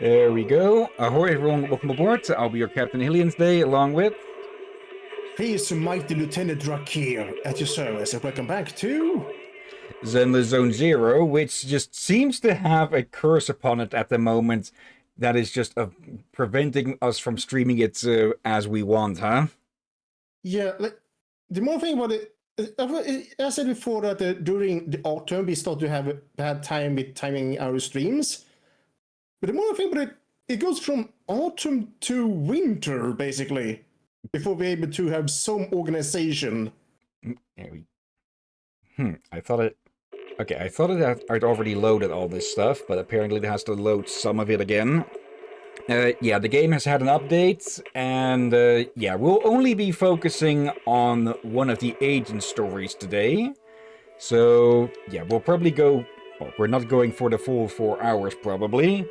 There we go. Ahoy, everyone. Welcome aboard. I'll be your Captain Hillyan today, along with... He is Mighty Lieutenant Drakir at your service, and welcome back to... Zenless Zone Zero, which just seems to have a curse upon it at the moment that is just preventing us from streaming it as we want, huh? Yeah, the more thing about it, I said before that during the autumn we start to have a bad time with timing our streams. But the more thing about it goes from autumn to winter, basically, before we're able to have some organization. I thought it... Okay, I thought I'd already loaded all this stuff, but apparently it has to load some of it again. Yeah, the game has had an update, and yeah, we'll only be focusing on one of the agent stories today. So, yeah, we'll probably go... Well, we're not going for the full 4 hours, probably.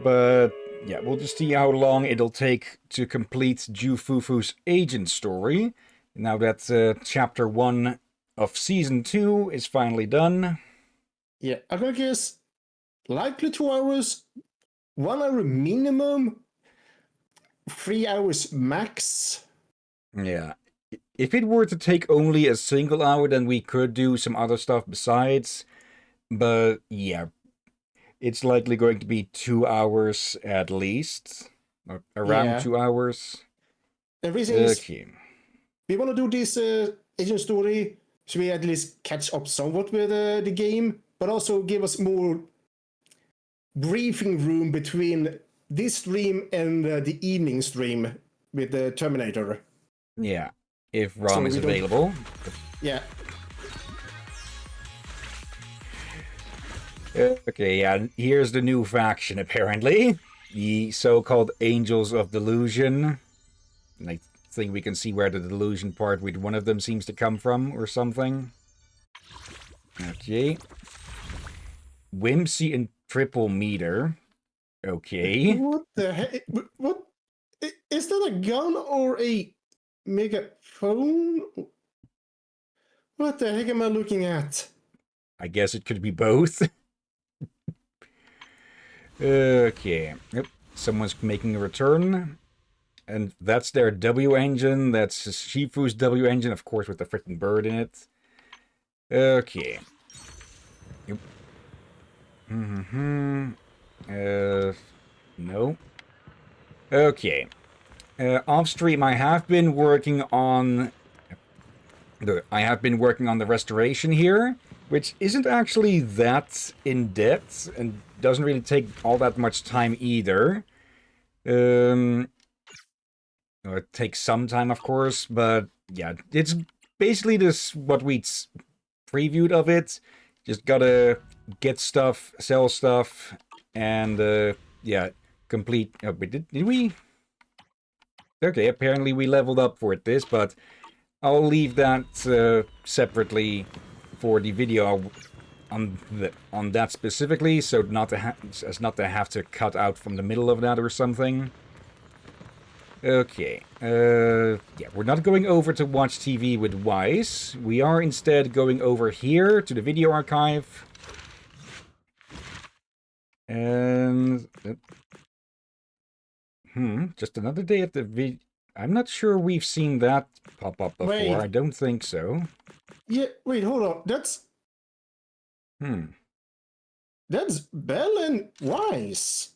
But, yeah, we'll just see how long it'll take to complete Jufufu's agent story. Now that Chapter 1 of Season 2 is finally done. Yeah, I'm gonna guess likely 2 hours, 1 hour minimum, 3 hours max. Yeah. If it were to take only a single hour, then we could do some other stuff besides. But, yeah, it's likely going to be 2 hours at least. Around 2 hours. The reason is we want to do this agent story so we at least catch up somewhat with the game, but also give us more briefing room between this stream and the evening stream with the Terminator. Yeah, if ROM is available. Yeah. Okay, yeah, here's the new faction, apparently. The so-called Angels of Delusion. And I think we can see where the delusion part with one of them seems to come from, or something. Okay. Whimsy and Triple Meter. Okay. What the heck? What? Is that a gun or a megaphone? What the heck am I looking at? I guess it could be both. Okay. Yep. Someone's making a return. And that's their W engine. That's Shifu's W engine, of course, with the freaking bird in it. Okay. Yep. No. Okay. Off stream, I have been working on the restoration here, which isn't actually that in depth and doesn't really take all that much time either. It takes some time, of course, but yeah, it's basically this what we previewed of it. Just gotta get stuff, sell stuff, and yeah, complete. Oh, did we? Okay, apparently we leveled up for this, but I'll leave that separately for the video on that specifically, so as not to have to cut out from the middle of that or something. Okay, yeah, we're not going over to watch TV with Wise. We are instead going over here to the video archive. And... just another day at the video... I'm not sure we've seen that pop up before. Wait. I don't think so. Yeah, wait, hold on. That's... That's Bell and Wise.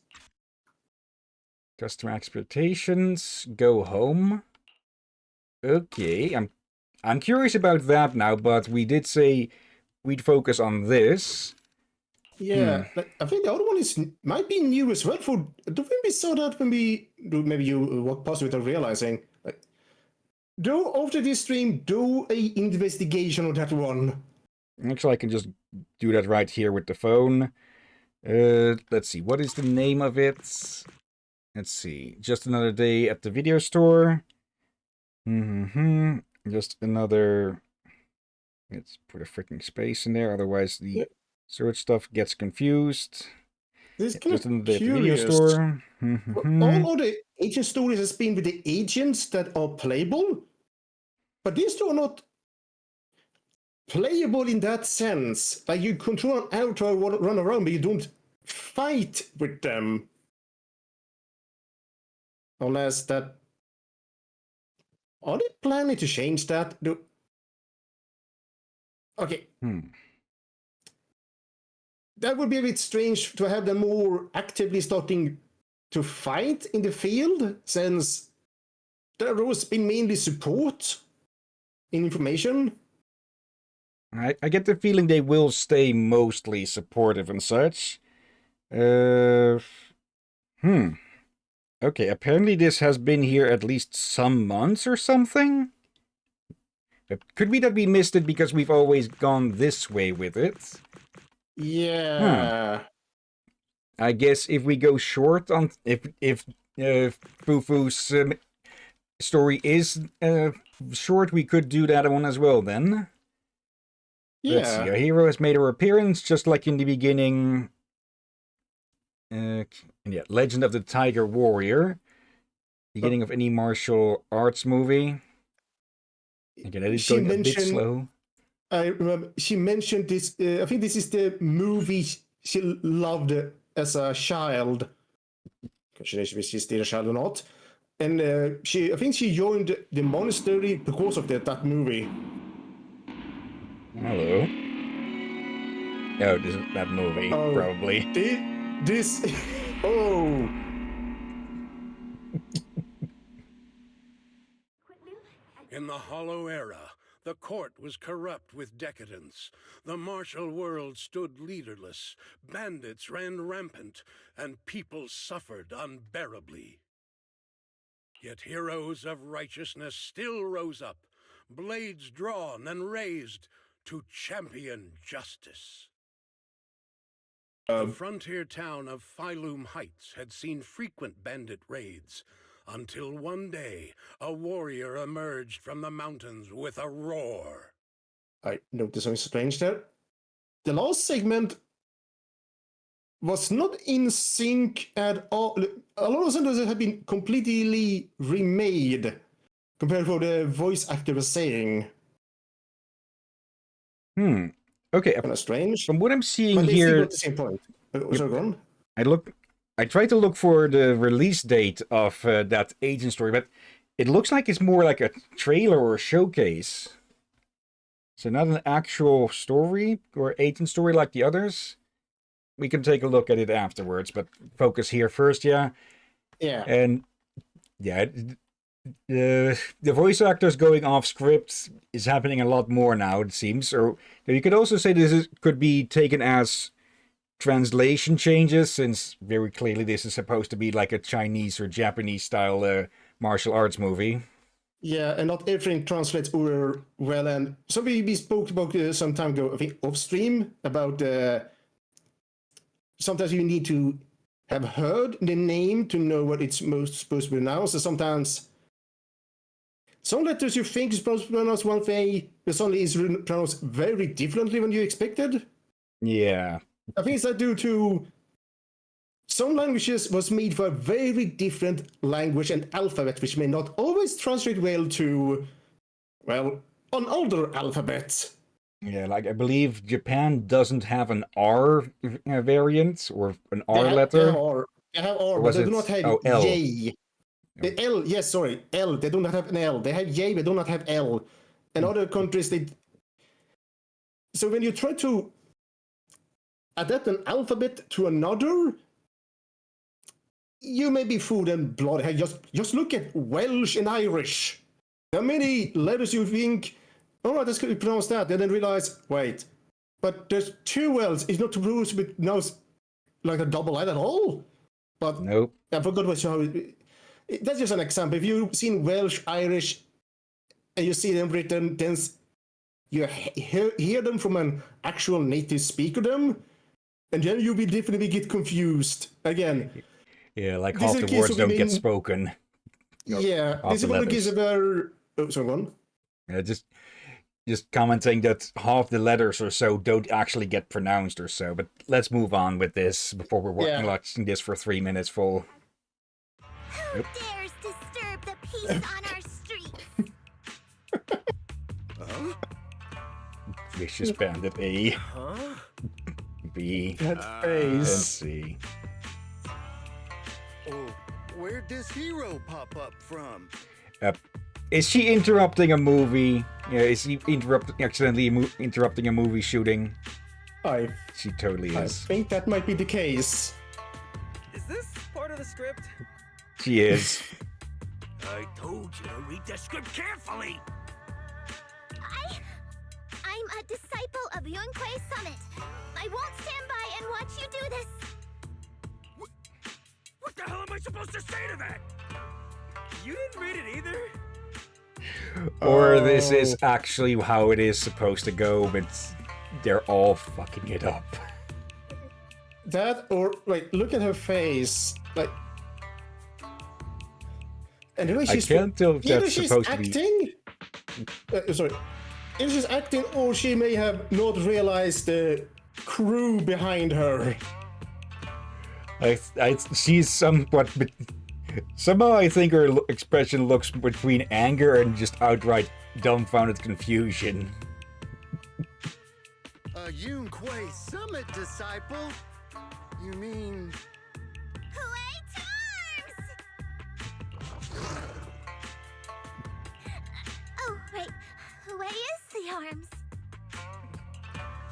Customer expectations, go home. Okay, I'm curious about that now, but we did say we'd focus on this. Yeah, I think the other one might be new as well. Do think we saw that when maybe you walked past without realizing. Do after this stream, do a investigation on that one. Actually, I can just do that right here with the phone. Let's see, what is the name of it? Let's see, just another day at the video store. Just another... Let's put a freaking space in there, otherwise the search stuff gets confused. This is kind just of curious. Video store. All of the agent stories has been with the agents that are playable, but these two are not playable in that sense. Like you control an avatar, run around, but you don't fight with them. Unless that... Are they planning to change that? Okay. That would be a bit strange to have them more actively starting to fight in the field, since there have always been mainly support in information. I get the feeling they will stay mostly supportive and such. Okay, apparently this has been here at least some months or something? Could be that we missed it because we've always gone this way with it. Yeah. I guess if we go short on... If Fufu's story is short, we could do that one as well then. Yeah. Let's see, our hero has made her appearance, just like in the beginning. Yeah, Legend of the Tiger Warrior. Beginning of any martial arts movie. Again, it is going a bit slow. I remember she mentioned this. I think this is the movie she loved as a child. She's still a child or not. And I think she joined the monastery because of that movie. Hello. Oh, this is that movie, probably. This... Oh. In the Hollow Era, the court was corrupt with decadence. The martial world stood leaderless. Bandits ran rampant, and people suffered unbearably. Yet heroes of righteousness still rose up, blades drawn and raised to champion justice. The frontier town of Phylum Heights had seen frequent bandit raids, until one day a warrior emerged from the mountains with a roar. I noticed something strange there. The last segment was not in sync at all. A lot of sentences have been completely remade compared to what the voice actor was saying. Okay. Kind of strange. From what I'm seeing but they here, still got the same point. Sorry, go on. I tried to look for the release date of that agent story, but it looks like it's more like a trailer or a showcase. So not an actual story or agent story like the others. We can take a look at it afterwards, but focus here first, yeah? Yeah. And yeah, the voice actors going off script is happening a lot more now, it seems. Or you could also say could be taken as translation changes, since very clearly this is supposed to be like a Chinese or Japanese style martial arts movie. Yeah, and not everything translates over well. And so we spoke about some time ago, I think, off stream, about sometimes you need to have heard the name to know what it's most supposed to be pronounced. And sometimes some letters you think is supposed to be pronounced one way, but suddenly is pronounced very differently than you expected. Yeah. I think it's due to some languages was made for a very different language and alphabet, which may not always translate well to, well, an older alphabet. Yeah, like I believe Japan doesn't have an R variant or an R letter. They have R, but they do not have L. yay. The L, yes, sorry, L. They do not have an L. They have yay, but do not have L. And other countries, they... So when you try to adapt an alphabet to another, you may be food and blood. Hey, just look at Welsh and Irish. How many letters you think, all right, let's pronounce that, and then realize, wait, but there's two L's. It's not supposed to be pronounced like a double L at all. But nope. I forgot how that's just an example. If you've seen Welsh, Irish, and you see them written, then you hear them from an actual native speaker them, and then you will definitely get confused again. Yeah, like half the words don't get spoken. Yeah, this is one of the cases where... Oh, sorry, go on. Yeah, just commenting that half the letters or so don't actually get pronounced or so. But let's move on with this before we're watching this for 3 minutes full. Who dares disturb the peace on our streets? Vicious Bandit A. B. That face. And C. Oh, Where'd this hero pop up from? Is she interrupting a movie? Yeah, is she accidentally interrupting a movie shooting? She totally I is. think that might be the case. Is this part of the script? She is. I told you to read the script carefully. I'm a disciple of Yunquei Summit. I won't stand by and watch you do this. What the hell am I supposed to say to that? You didn't read it either? Or this is actually how it is supposed to go, but they're all fucking it up. That or like look at her face, like, and the way I she's can't tell if either that's she's supposed to acting. Sorry, either she's acting or she may have not realized the crew behind her. She's somewhat. Somehow I think her expression looks between anger and just outright dumbfounded confusion. A Yunquei Summit disciple? You mean... Huey Charms! Oh, right. Huey is the arms.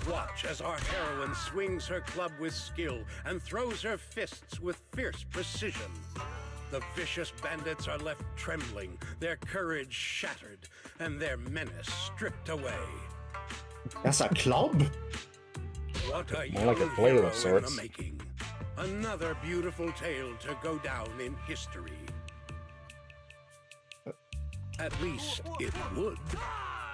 Watch as our heroine swings her club with skill and throws her fists with fierce precision. The vicious bandits are left trembling, their courage shattered, and their menace stripped away. That's a club? What a More like a young flail of hero in sorts. the making. Another beautiful tale to go down in history. At least it would,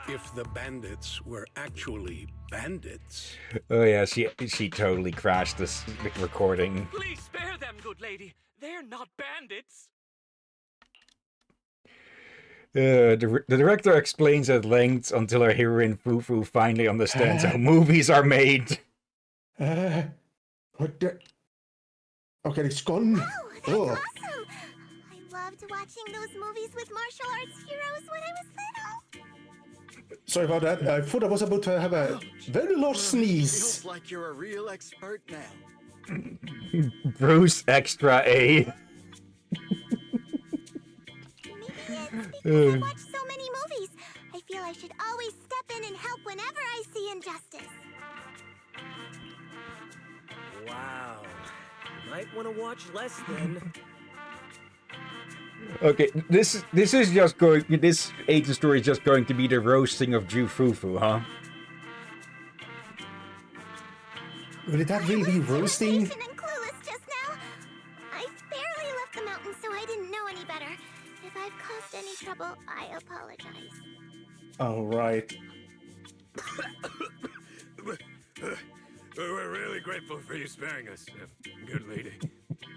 if the bandits were actually bandits. Oh yeah, she totally crashed this recording. Please spare them, good lady. They're not bandits. The director explains at length until our heroine Fufu finally understands how movies are made. What the? Okay, it's gone. Oh, that's awesome! I loved watching those movies with martial arts heroes when I was little. Sorry about that. I thought I was about to have a very large sneeze. Feels like you're a real expert now. Bruce Extra A. Maybe it's because I watch so many movies. I feel I should always step in and help whenever I see injustice. Wow. Might want to watch less then. Okay, this is just going. This agent story is just going to be the roasting of Ju Fufu, huh? Will that really be roasting? And clueless just now. I barely left the mountain, so I didn't know any better. If I've caused any trouble, I apologize. All right. We're really grateful for you sparing us, good lady.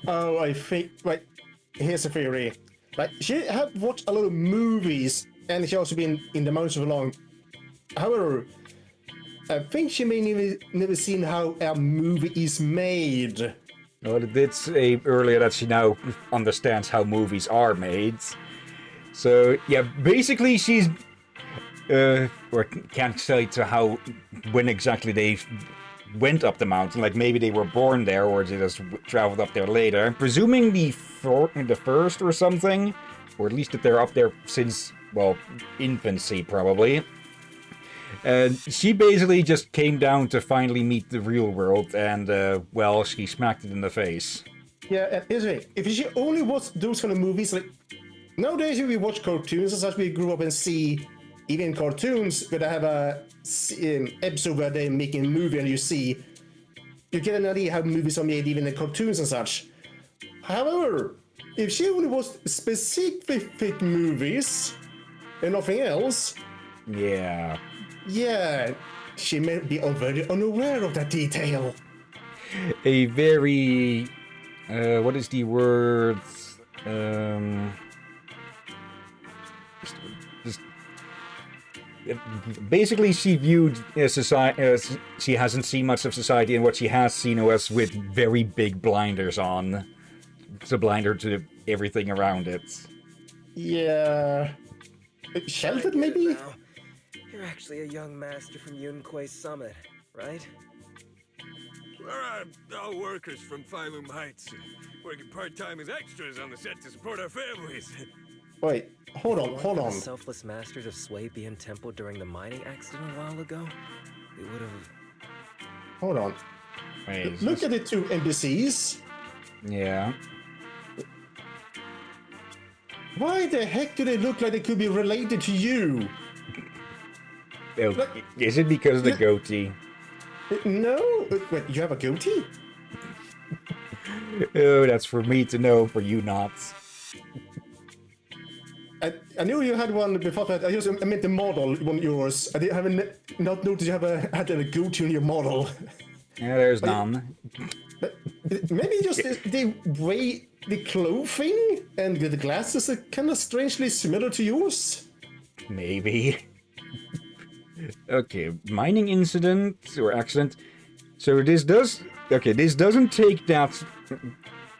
Oh, I think. Like, here's a theory. Like, she have watched a lot of movies, and she also been in the mountains for long. However, I think she may never seen how a movie is made. Well, it did say earlier that she now understands how movies are made. So yeah, basically she's or can't say to how when exactly they went up the mountain. Like maybe they were born there, or they just traveled up there later. Presuming the first or something, or at least that they're up there since, well, infancy probably. And she basically just came down to finally meet the real world, and well, she smacked it in the face. Yeah, and here's the thing. If she only watched those kind of movies, like nowadays we watch cartoons and such, we grew up and see even cartoons where they have a episode where they're making a movie and you get an idea how movies are made even in cartoons and such. However, if she only watched specific movies and nothing else, Yeah. yeah, she may be very unaware of that detail. A very... what is the word? Basically, she viewed society. She hasn't seen much of society, and what she has seen was with very big blinders on, to blind her to everything around it. Yeah, sheltered maybe. Now, you're actually a young master from Yunquei Summit, right? We're all workers from Phylum Heights, working part-time as extras on the set to support our families. Wait, hold If it on, weren't hold for on. the selfless masters of Swabian Temple during the mining accident a while ago, we would have. Hold on. Wait, is Look this- at the two NPCs. Yeah. Why the heck do they look like they could be related to you? Oh, Look- is it because of the Look- goatee? No. Wait, you have a goatee? Oh, that's for me to know, for you not. I knew you had one before that. I meant the model, one of yours. I haven't not noticed you had a goatee on your model. Yeah, there's none. Maybe just the way the clothing and the glasses are kind of strangely similar to yours. Maybe. Okay, mining incident or accident. So this does... Okay, this doesn't take that...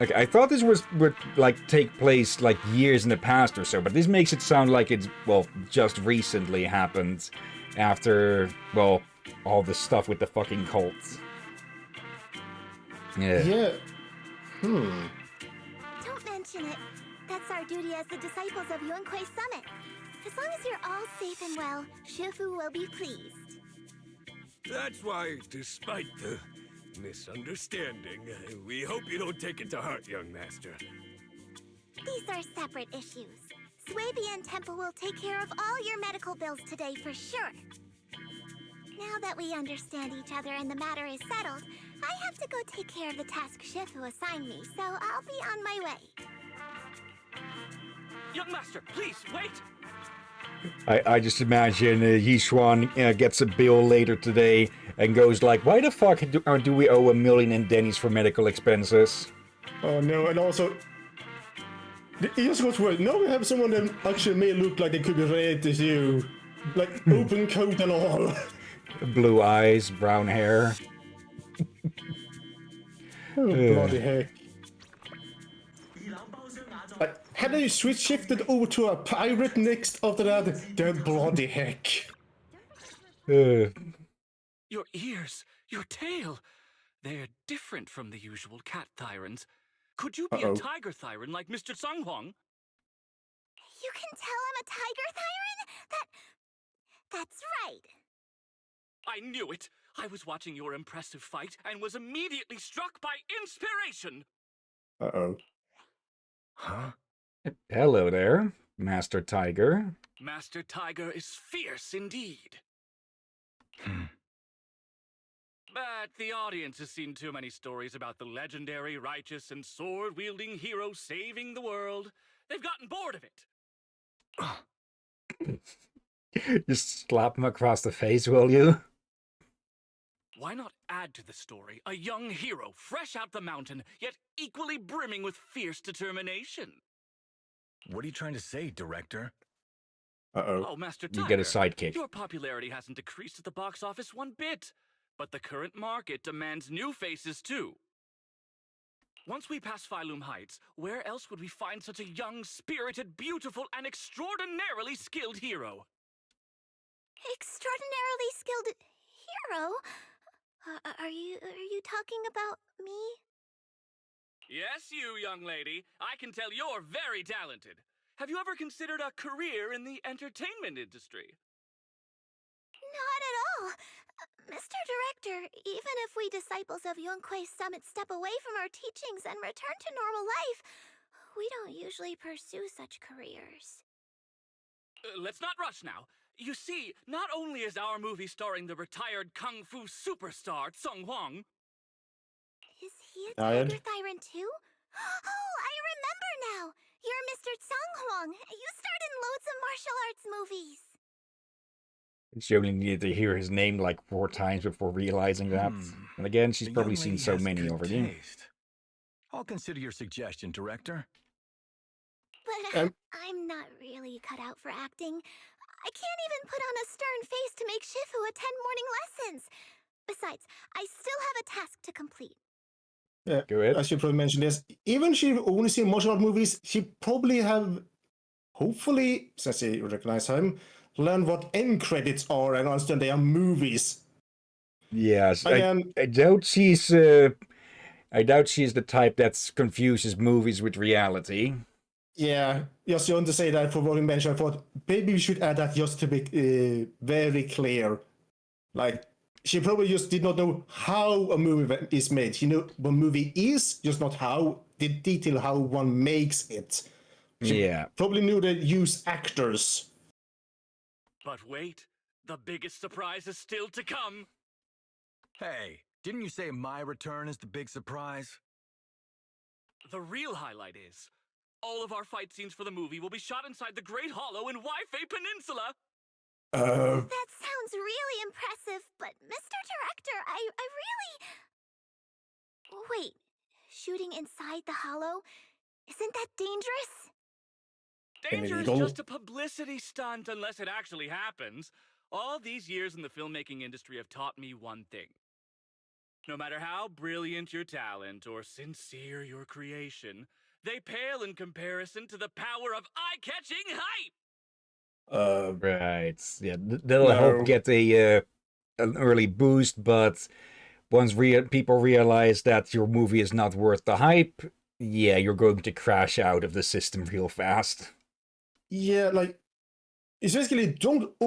Okay, I thought this would like take place like years in the past or so, but this makes it sound like it's, well, just recently happened after, well, all the stuff with the fucking cult. Yeah. Yeah. Don't mention it. That's our duty as the disciples of Yuankuei Summit. As long as you're all safe and well, Shifu will be pleased. That's why, despite the misunderstanding, we hope you don't take it to heart, young master. These are separate issues. Swabian Temple will take care of all your medical bills today for sure. Now that we understand each other and the matter is settled, I have to go take care of the task Shifu assigned me, so I'll be on my way. Young master, please, wait! I just imagine Yishuan gets a bill later today and goes like, why the fuck do we owe $1 million in Denny's for medical expenses? Oh no, and also... It just goes well. Now we have someone that actually may look like they could be related to you. Like, open coat and all. Blue eyes, brown hair. Oh, bloody heck. Like, had they shifted over to a pirate next after that? Then bloody heck. Uh, Your ears, your tail, they're different from the usual cat thyrans. Could you be Uh-oh. a tiger thyran like Mr. Sung Huang? You can tell I'm a tiger thyran? That's right. I knew it! I was watching your impressive fight and was immediately struck by inspiration! Uh-oh. Huh? hello there, Master Tiger. Master Tiger is fierce indeed. But the audience has seen too many stories about the legendary, righteous, and sword-wielding hero saving the world. They've gotten bored of it. Just slap him across the face, will you? Why not add to the story a young hero, fresh out the mountain, yet equally brimming with fierce determination? What are you trying to say, director? Uh-oh. Oh, Master Tiger, You get a sidekick. your popularity hasn't decreased at the box office one bit. But the current market demands new faces, too. Once we pass Phylum Heights, where else would we find such a young, spirited, beautiful, and extraordinarily skilled hero? Extraordinarily skilled hero? Are you talking about me? Yes, you, young lady. I can tell you're very talented. Have you ever considered a career in the entertainment industry? Not at all. Mr. Director, even if we disciples of Yuankuei Summit step away from our teachings and return to normal life, we don't usually pursue such careers. Let's not rush now. You see, not only is our movie starring the retired kung fu superstar Sung Huang, Is he a Tired? tiger thyran too? Oh, I remember now! You're Mr. Tsung Huang. You starred in loads of martial arts movies. She only needed to hear his name like 4 times before realizing that. And again, she's The probably young seen lady so has many good already. taste. I'll consider your suggestion, director. But I'm not really cut out for acting. I can't even put on a stern face to make Shifu attend morning lessons. Besides, I still have a task to complete. Yeah, Go ahead. I should probably mention this. Even she only seen martial art movies, she probably have, hopefully, since she recognize him, learn what end credits are and understand they are movies. Yes, Again, I doubt she's I doubt she's the type that confuses movies with reality. yeah, just want to say that for what you mentioned, I thought maybe we should add that just to be very clear. Like, she probably just did not know how a movie is made. She knew what a movie is, just not how, the detail how one makes it. She Yeah. probably knew they use actors. But wait, the biggest surprise is still to come. Hey, didn't you say my return is the big surprise? The real highlight is all of our fight scenes for the movie will be shot inside the Great Hollow in Waifei Peninsula. That sounds really impressive, but Mr. Director, I really... Wait, shooting inside the hollow? Isn't that dangerous? Danger is Illegal. just a publicity stunt unless it actually happens. All these years in the filmmaking industry have taught me one thing. No matter how brilliant your talent or sincere your creation, they pale in comparison to the power of eye-catching hype! Right. Yeah, they'll help No. get an early boost, but once people realize that your movie is not worth the hype, yeah, you're going to crash out of the system real fast. Yeah, like, it's basically don't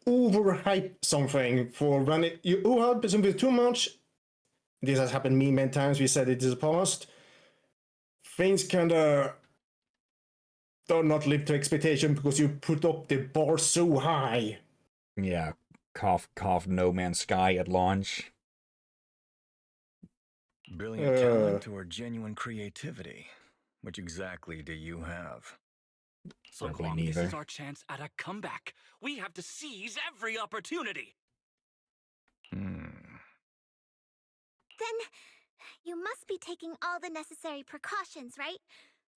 overhype something for when you overhype something too much. This has happened me many times. We said it in the past. Things kinda do not live to expectation because you put up the bar so high. Yeah, cough, cough, No Man's Sky at launch. Brilliant talent or genuine creativity? Which exactly do you have? Song Probably Huang, this neither. is our chance at a comeback. We have to seize every opportunity. Then you must be taking all the necessary precautions, right?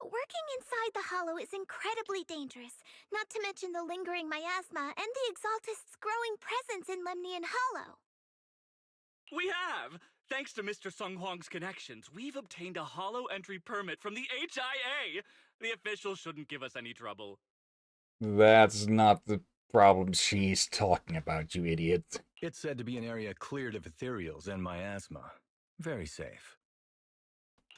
Working inside the hollow is incredibly dangerous, not to mention the lingering miasma and the Exaltist's growing presence in Lemnian Hollow. We have! Thanks to Mr. Sung Huang's connections, we've obtained a hollow entry permit from the HIA. The officials shouldn't give us any trouble. That's not the problem she's talking about, you idiot. It's said to be an area cleared of ethereals and miasma. Very safe.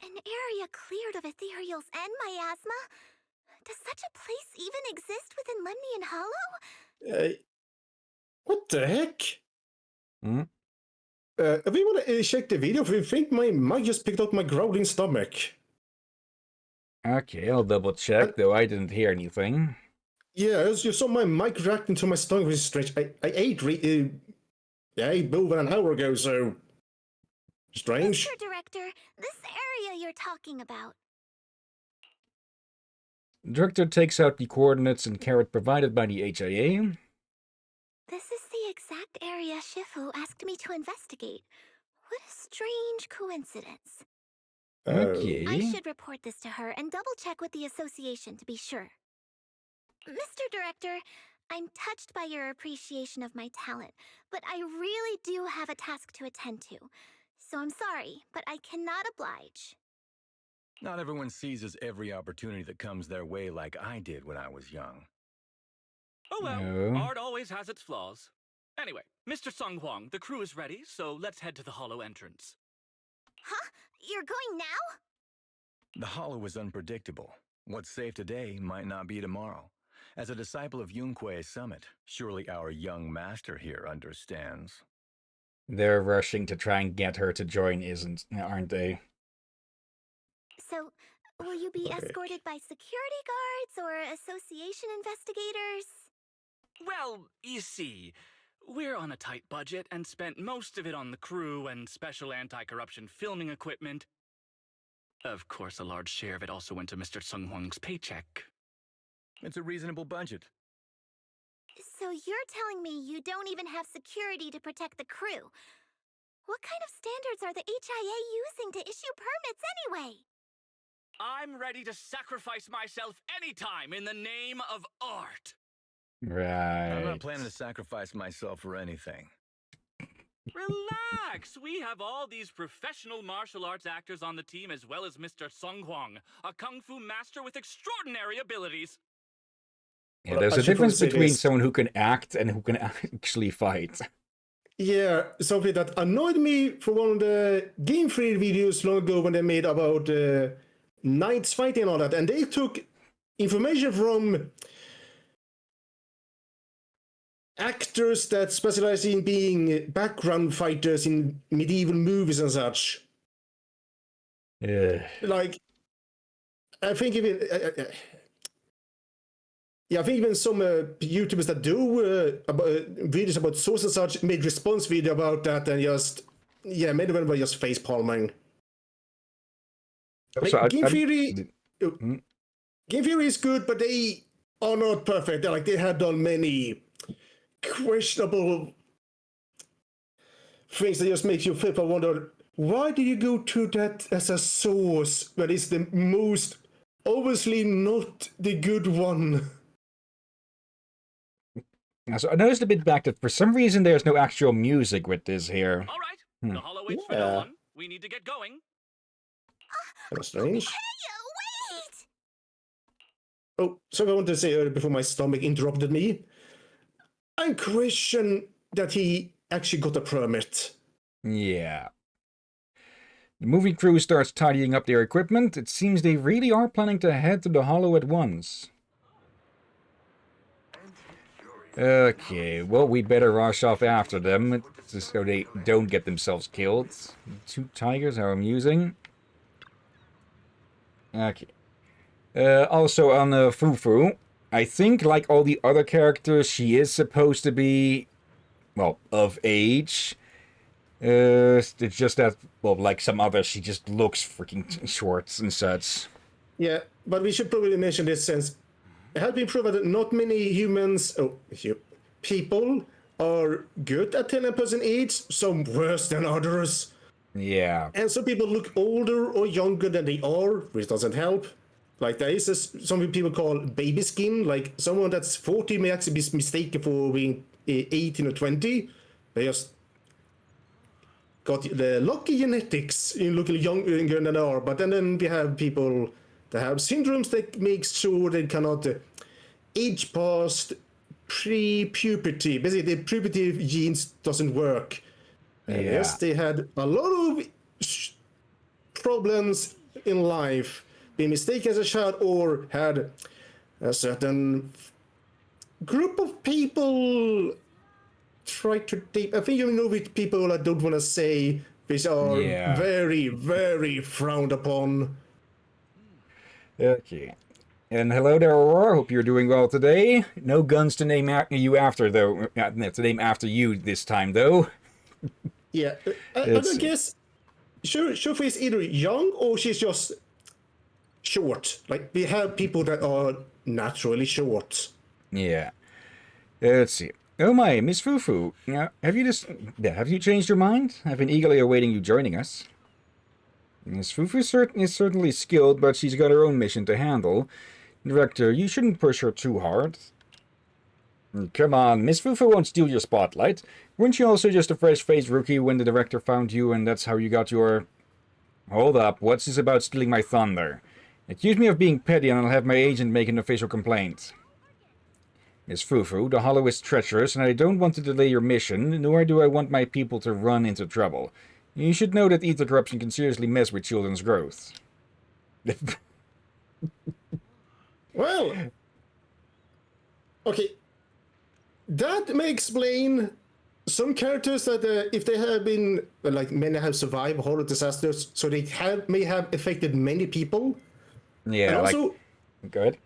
An area cleared of ethereals and miasma? Does such a place even exist within Lemnian Hollow? What the heck? Hmm? If we want to check the video, if we think my mic just picked up my growling stomach. Okay, I'll double check, though I didn't hear anything. Yeah, as you saw my mic reacting to my stomach, which is strange. I ate I ate over an hour ago, so strange. Mr. Director, this area you're talking about. Director takes out the coordinates and carrot provided by the HIA. This is the exact area Shifu asked me to investigate. What a strange coincidence. Okay. I should report this to her and double check with the association to be sure. Mr. Director, I'm touched by your appreciation of my talent, but I really do have a task to attend to. So I'm sorry, but I cannot oblige. Not everyone seizes every opportunity that comes their way like I did when I was young. Oh well, No. art always has its flaws. Anyway, Mr. Sung Huang, the crew is ready, so let's head to the hollow entrance. Huh? You're going now? The hollow is unpredictable. What's safe today might not be tomorrow. As a disciple of Yunque's summit, surely our young master here understands. They're rushing to try and get her to join, aren't they? So, will you be escorted by security guards or association investigators? Well, you see, we're on a tight budget and spent most of it on the crew and special anti-corruption filming equipment. Of course, a large share of it also went to Mr. Sung Huang's paycheck. It's a reasonable budget. So you're telling me you don't even have security to protect the crew? What kind of standards are the HIA using to issue permits anyway? I'm ready to sacrifice myself anytime in the name of art. Right. I'm not planning to sacrifice myself for anything. Relax! We have all these professional martial arts actors on the team as well as Mr. Sung Huang, a kung fu master with extraordinary abilities. Yeah, there's I a should difference probably say between this. someone who can act and who can actually fight. Yeah, something that annoyed me for one of the Game Freak videos long ago when they made about knights fighting and all that, and they took information from actors that specialize in being background fighters in medieval movies and such. Yeah. Like, I think even yeah, I think even some YouTubers that do videos about source and such made response video about that and just made them by just face palming. So Like, Game Theory, Hmm? Game Theory is good, but they are not perfect. They have done many questionable things that just makes you flip and wonder, why did you go to that as a source when it's the most obviously not the good one? So I noticed a bit back that for some reason there's no actual music with this here. All right, the hollow waits for Yeah. no one. We need to get going. Kind of strange. Hey, wait! Oh, so I wanted to say earlier before my stomach interrupted me. I question that he actually got a permit. Yeah. The movie crew starts tidying up their equipment. It seems they really are planning to head to the Hollow at once. Okay, well, we better rush off after them so they don't get themselves killed. 2 tigers, how amusing. Okay. Also on Fufu, I think like all the other characters, she is supposed to be, well, of age. It's just that, well, like some others, she just looks freaking short and such. Yeah, but we should probably mention this since it has been proven that not many people are good at telling a person age, some worse than others. Yeah. And some people look older or younger than they are, which doesn't help. Like there is something people call baby skin, like someone that's 40 may actually be mistaken for being 18 or 20. They just got the lucky genetics in looking younger than they are. But then we have people that have syndromes that make sure they cannot age past pre-puberty. Basically, the puberty genes doesn't work. And yes, they had a lot of problems in life, being mistaken as a child or had a certain group of people try to date. I think you know with people I don't want to say, which are very, very frowned upon. Okay. And hello there, Aurora. Hope you're doing well today. No guns to name you after, though. To name after you this time, though. Yeah, I guess Shufi is either young or she's just short. Like we have people that are naturally short. Yeah. Let's see. Oh my, Miss Fufu. Have you changed your mind? I've been eagerly awaiting you joining us. Miss Fufu is certainly skilled, but she's got her own mission to handle. Director, you shouldn't push her too hard. Come on, Miss Fufu won't steal your spotlight. Weren't you also just a fresh-faced rookie when the director found you and that's how you got your... Hold up, what's this about stealing my thunder? Accuse me of being petty and I'll have my agent make an official complaint. Miss Fufu, the Hollow is treacherous and I don't want to delay your mission, nor do I want my people to run into trouble. You should know that ether corruption can seriously mess with children's growth. Well, okay, that may explain some characters that if they have been, like many have survived horror disasters, so they may have affected many people. Yeah, and also, like... Good.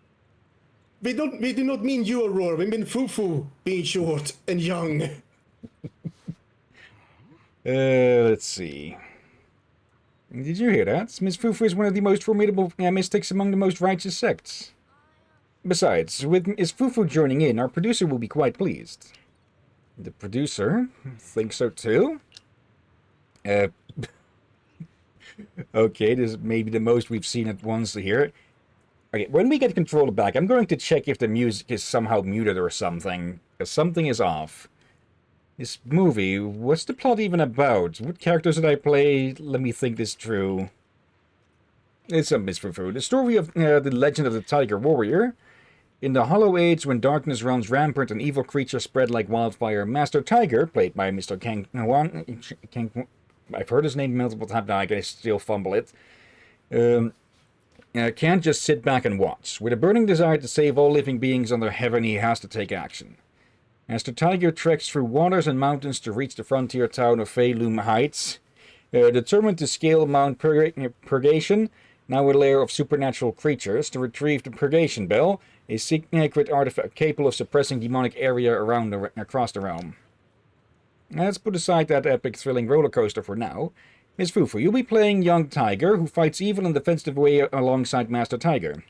We do not mean you, Aurora. We mean Fufu being short and young. Let's see. Did you hear that? Miss Fufu is one of the most formidable mystics among the most righteous sects. Besides, with Miss Fufu joining in, our producer will be quite pleased. The producer thinks so too? Okay, this is maybe the most we've seen at once here. Okay, when we get control back, I'm going to check if the music is somehow muted or something. Because something is off. This movie, what's the plot even about? What characters did I play? Let me think this through. It's a Miss Fufu. The story of the legend of the Tiger Warrior. In the Hollow Age, when darkness runs rampant and evil creatures spread like wildfire, Master Tiger, played by Mr. Kang, I've heard his name multiple times now, I can still fumble it, can't just sit back and watch. With a burning desire to save all living beings under heaven, he has to take action. Master Tiger treks through waters and mountains to reach the frontier town of Faelum Heights. Determined to scale Mount Purgation, now a lair of supernatural creatures, to retrieve the Purgation Bell, a sacred artifact capable of suppressing demonic area across the realm. Let's put aside that epic, thrilling roller coaster for now. Miss Fufu, you'll be playing young Tiger, who fights evil in a defensive way alongside Master Tiger.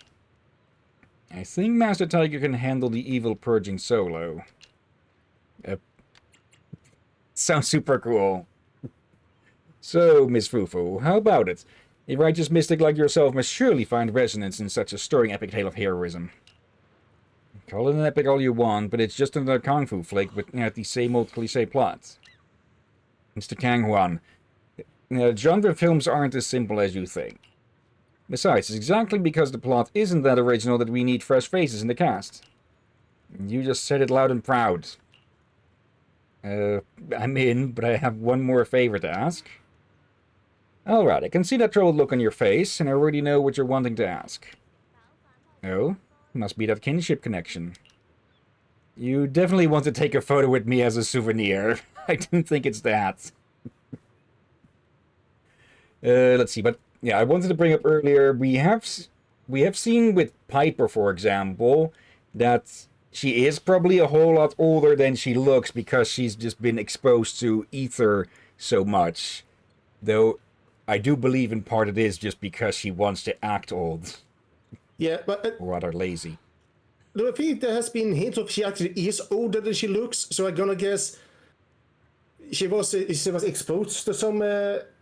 I think Master Tiger can handle the evil purging solo. Sounds super cool. So, Miss Fufu, how about it? A righteous mystic like yourself must surely find resonance in such a stirring epic tale of heroism. Call it an epic all you want, but it's just another kung fu flick with the same old cliché plot. Mr. Kang Huan, genre films aren't as simple as you think. Besides, it's exactly because the plot isn't that original that we need fresh faces in the cast. You just said it loud and proud. I'm in, but I have one more favor to ask. Alright, I can see that troubled look on your face, and I already know what you're wanting to ask. Oh? Must be that kinship connection. You definitely want to take a photo with me as a souvenir. I don't think it's that. Let's see, but yeah, I wanted to bring up earlier, we have seen with Piper, for example, that she is probably a whole lot older than she looks because she's just been exposed to ether so much. Though, I do believe in part it is just because she wants to act old. Yeah, but... or rather lazy. I think there has been hints of she actually is older than she looks, so I'm gonna guess she was exposed to some...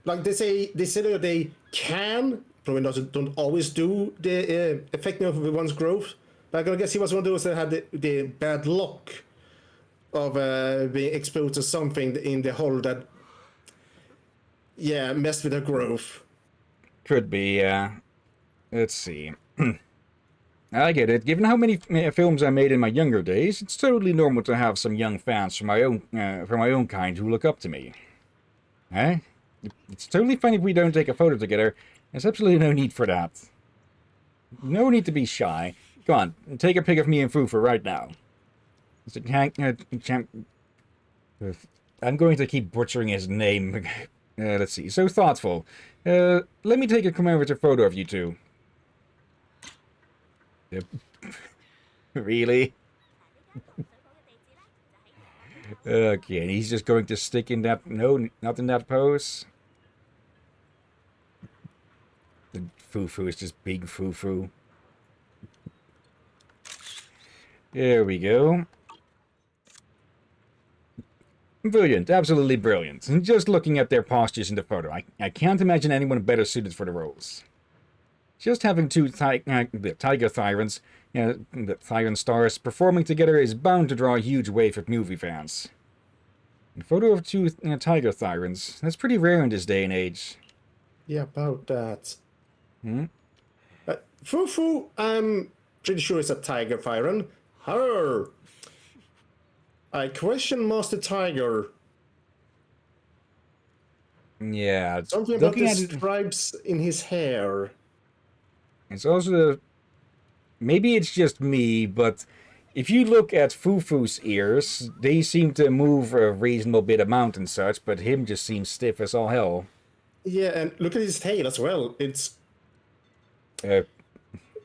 like they say that they can, probably don't always do the effect of one's growth, but I'm gonna guess he was one of those that had the bad luck of being exposed to something in the hole that, yeah, messed with her growth. Could be, let's see. I get it. Given how many films I made in my younger days, it's totally normal to have some young fans from my own kind who look up to me. Eh? It's totally fine if we don't take a photo together. There's absolutely no need for that. No need to be shy. Go on, take a pic of me and Fufu right now. I'm going to keep butchering his name. Let's see. So thoughtful. Let me take a commemorative photo of you two. Really? Okay, and he's just going to stick in that... No, not in that pose. The Fufu is just big Fufu. There we go. Brilliant, absolutely brilliant. And just looking at their postures in the photo, I can't imagine anyone better suited for the roles. Just having two Tiger Thyrans, the Thyran stars, performing together is bound to draw a huge wave of movie fans. A photo of two Tiger Thyrans, that's pretty rare in this day and age. Yeah, about that. Fufu, I'm pretty sure it's a Tiger Thyran. Her. I question Master Tiger. Yeah. Something about the stripes in his hair. It's also... Maybe it's just me, but if you look at Fufu's ears, they seem to move a reasonable bit amount and such, but him just seems stiff as all hell. Yeah, and look at his tail as well. It's...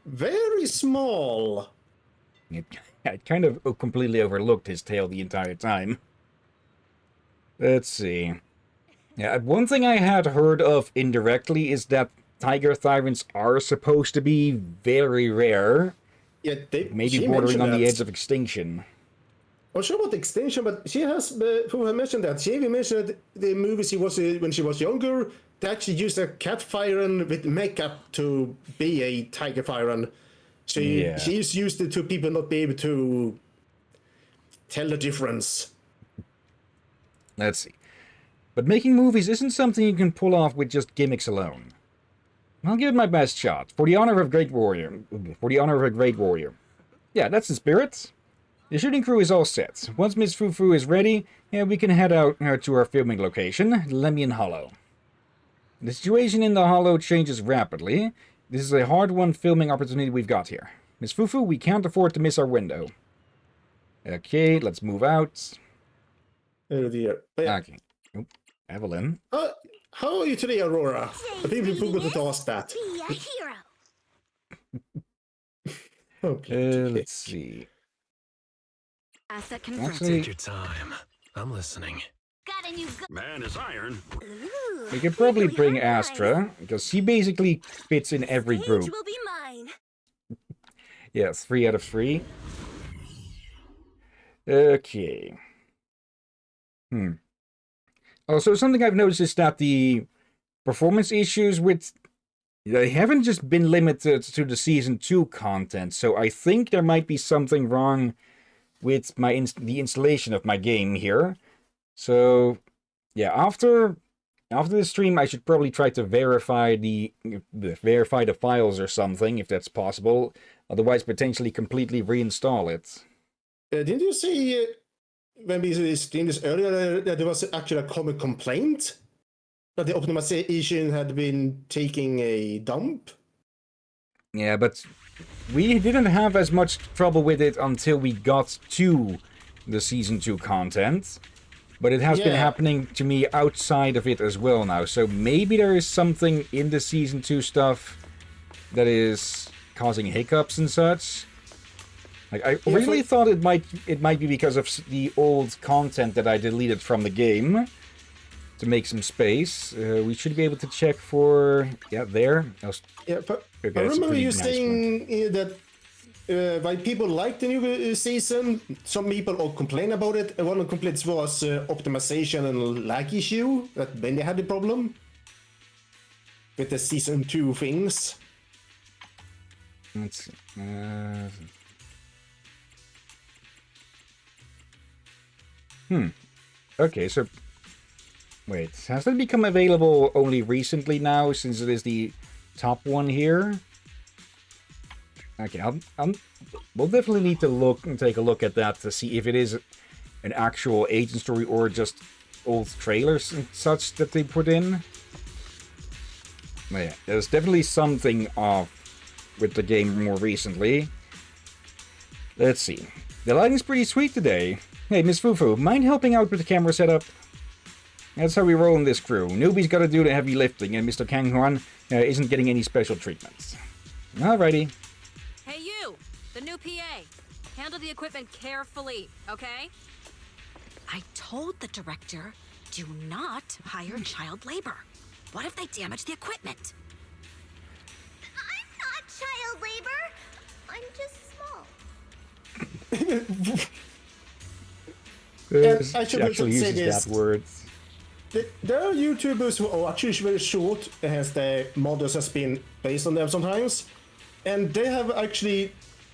very small. I kind of completely overlooked his tail the entire time. Let's see. Yeah, one thing I had heard of indirectly is that Tiger Thyrans are supposed to be very rare. Yeah, maybe bordering on the edge of extinction. I'm sure about extinction, but she has who had mentioned that. She even mentioned that the movies she was when she was younger, they actually used a cat Thyran with makeup to be a Tiger Thyran. She's used it to people not be able to tell the difference. Let's see. But making movies isn't something you can pull off with just gimmicks alone. I'll give it my best shot, for the honor of a great warrior. Yeah, that's the spirit. The shooting crew is all set. Once Miss Fufu is ready, we can head out to our filming location, Lemmian Hollow. The situation in the Hollow changes rapidly. This is a hard-won filming opportunity we've got here. Miss Fufu, we can't afford to miss our window. Okay, let's move out. Oh dear. But yeah, Okay. Oop, Evelyn. how are you today, Aurora? I think we forgot to ask that. Be a hero. Okay. Let's see. Asset confirmed. Actually, Take your time. I'm listening. Got a new Man is iron. Ooh, we could probably legally bring harmonized. Astra, because she basically fits in every Stage group. will be mine. Yeah, 3 out of 3. Okay. Also, something I've noticed is that the performance issues they haven't just been limited to the Season 2 content, so I think there might be something wrong with the installation of my game here. So, yeah, after the stream, I should probably try to verify the files or something, if that's possible. Otherwise, potentially completely reinstall it. Didn't you say when we streamed this earlier that there was actually a common complaint that the optimization had been taking a dump? Yeah, but we didn't have as much trouble with it until we got to the Season 2 content. But it has been happening to me outside of it as well now. So maybe there is something in the Season 2 stuff that is causing hiccups and such. Like, I really thought it might be because of the old content that I deleted from the game to make some space. We should be able to check for... Yeah, there. But Okay, I that's a remember pretty you nice saying that why people like the new season, some people all complain about it. One of the complaints was optimization and lag issue, that Benny had the problem with the Season 2 things. Let's see. Okay, so... Wait, has that become available only recently now, since it is the top one here? Okay, we'll definitely need to take a look at that to see if it is an actual agent story or just old trailers and such that they put in. But yeah, there's definitely something off with the game more recently. Let's see. The lighting's pretty sweet today. Hey, Miss Fufu, mind helping out with the camera setup? That's how we roll in this crew. Newbie's gotta do the heavy lifting, and Mr. Kang Huan isn't getting any special treatments. Alrighty. Hey, you, the new PA. Handle the equipment carefully, okay? I told the director, do not hire child labor. What if they damage the equipment? I'm not child labor. I'm just small. I should actually say uses this. that word. There are YouTubers who are actually very short, as the models has been based on them sometimes, and they have actually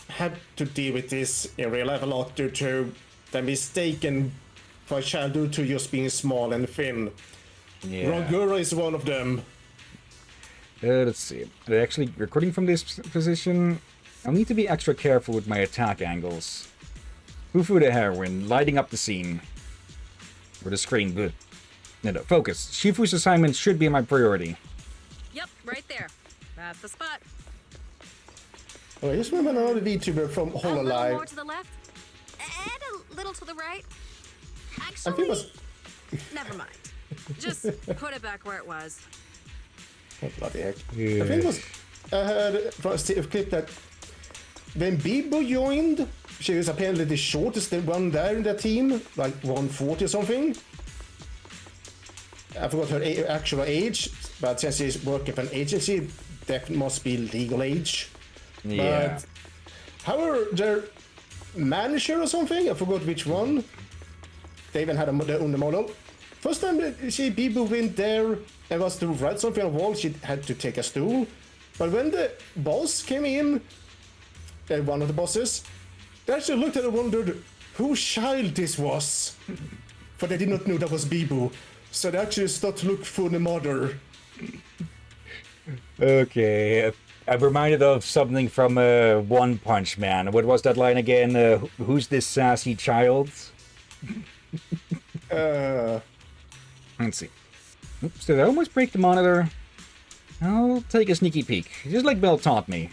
had to deal with this in real life a lot due to the mistaken for childhood to just being small and thin. Yeah. Rongura is one of them. Let's see. Are they actually recording from this position? I'll need to be extra careful with my attack angles. Fufu the heroine, lighting up the scene. Or the screen, good. No, focus. Shifu's assignment should be my priority. Yep, right there. That's the spot. Oh, I just remember another VTuber from A little more Hololive. to the left, and a little to the right. I think Actually, it was... never mind. Just put it back where it was. Oh, bloody heck. I think it was... I heard from a clip that when Bibo joined, she was apparently the shortest one there in the team, like 140 or something. I forgot her actual age, but since she's working for an agency, that must be legal age. Yeah. But, however, their manager or something, I forgot which one, they even had their own model. First time Bibo went there and was to write something on the wall, she had to take a stool. But when the boss came in, one of the bosses, they actually looked at it and wondered whose child this was. For they did not know that was Bibo. So they actually started to look for the mother. Okay. I'm reminded of something from One Punch Man. What was that line again? Who's this sassy child? Uh, Let's see. Oops, did I almost break the monitor? I'll take a sneaky peek, just like Bill taught me.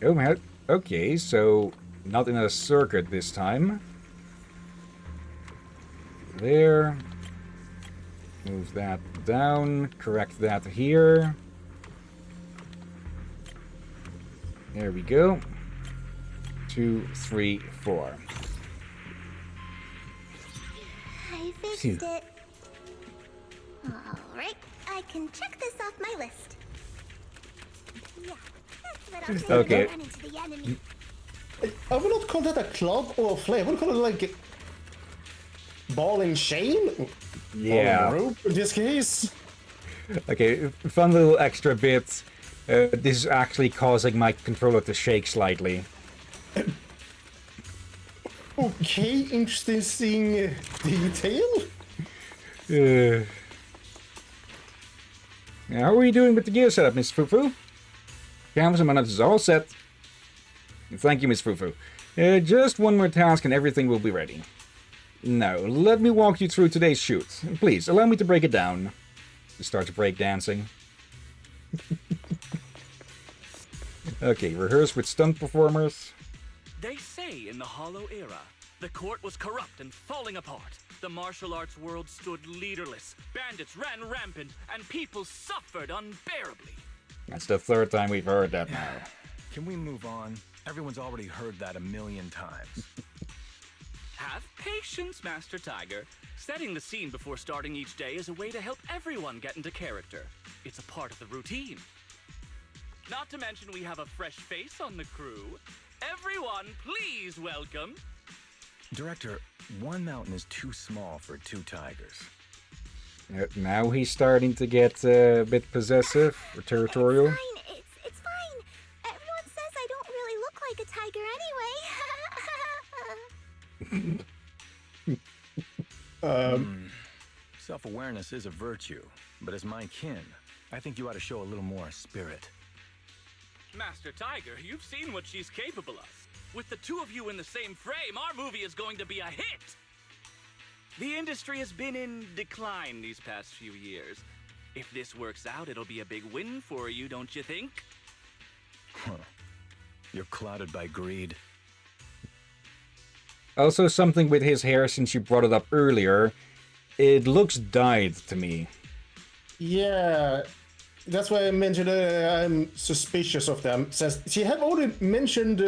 Oh, man. Okay, so not in a circuit this time. There. Move that down. Correct that here. There we go. 2, 3, 4. I fixed Phew. it. Alright, I can check this off my list. Yeah, that's what I'll take Okay. when I run into the enemy. I would not call that a club or a flame. I would call it like ball and chain. Yeah. Ball and rope in this case. Okay, fun little extra bit. This is actually causing my controller to shake slightly. Okay, interesting detail. How are you doing with the gear setup, Miss Fufu? Canvas and managers all set. Thank you, Miss Fufu. Just one more task and everything will be ready. Now, let me walk you through today's shoot. Please, allow me to break it down. He starts breakdancing. Okay, rehearse with stunt performers. They say in the Hollow Era, the court was corrupt and falling apart. The martial arts world stood leaderless. Bandits ran rampant, and people suffered unbearably. That's the third time we've heard that now. Can we move on? Everyone's already heard that a million times. Have patience, Master Tiger. Setting the scene before starting each day is a way to help everyone get into character. It's a part of the routine. Not to mention we have a fresh face on the crew. Everyone, please welcome... Director, one mountain is too small for 2 tigers. Now he's starting to get a bit possessive or territorial. It's fine, it's fine. Everyone says I don't really look like a tiger anyway. Self-awareness is a virtue, but as my kin, I think you ought to show a little more spirit. Master Tiger, you've seen what she's capable of. With the two of you in the same frame, our movie is going to be a hit! The industry has been in decline these past few years. If this works out, it'll be a big win for you, don't you think? You're clouded by greed. Also, something with his hair, since you brought it up earlier. It looks dyed to me. Yeah, that's why I mentioned I'm suspicious of them. Since she had already mentioned,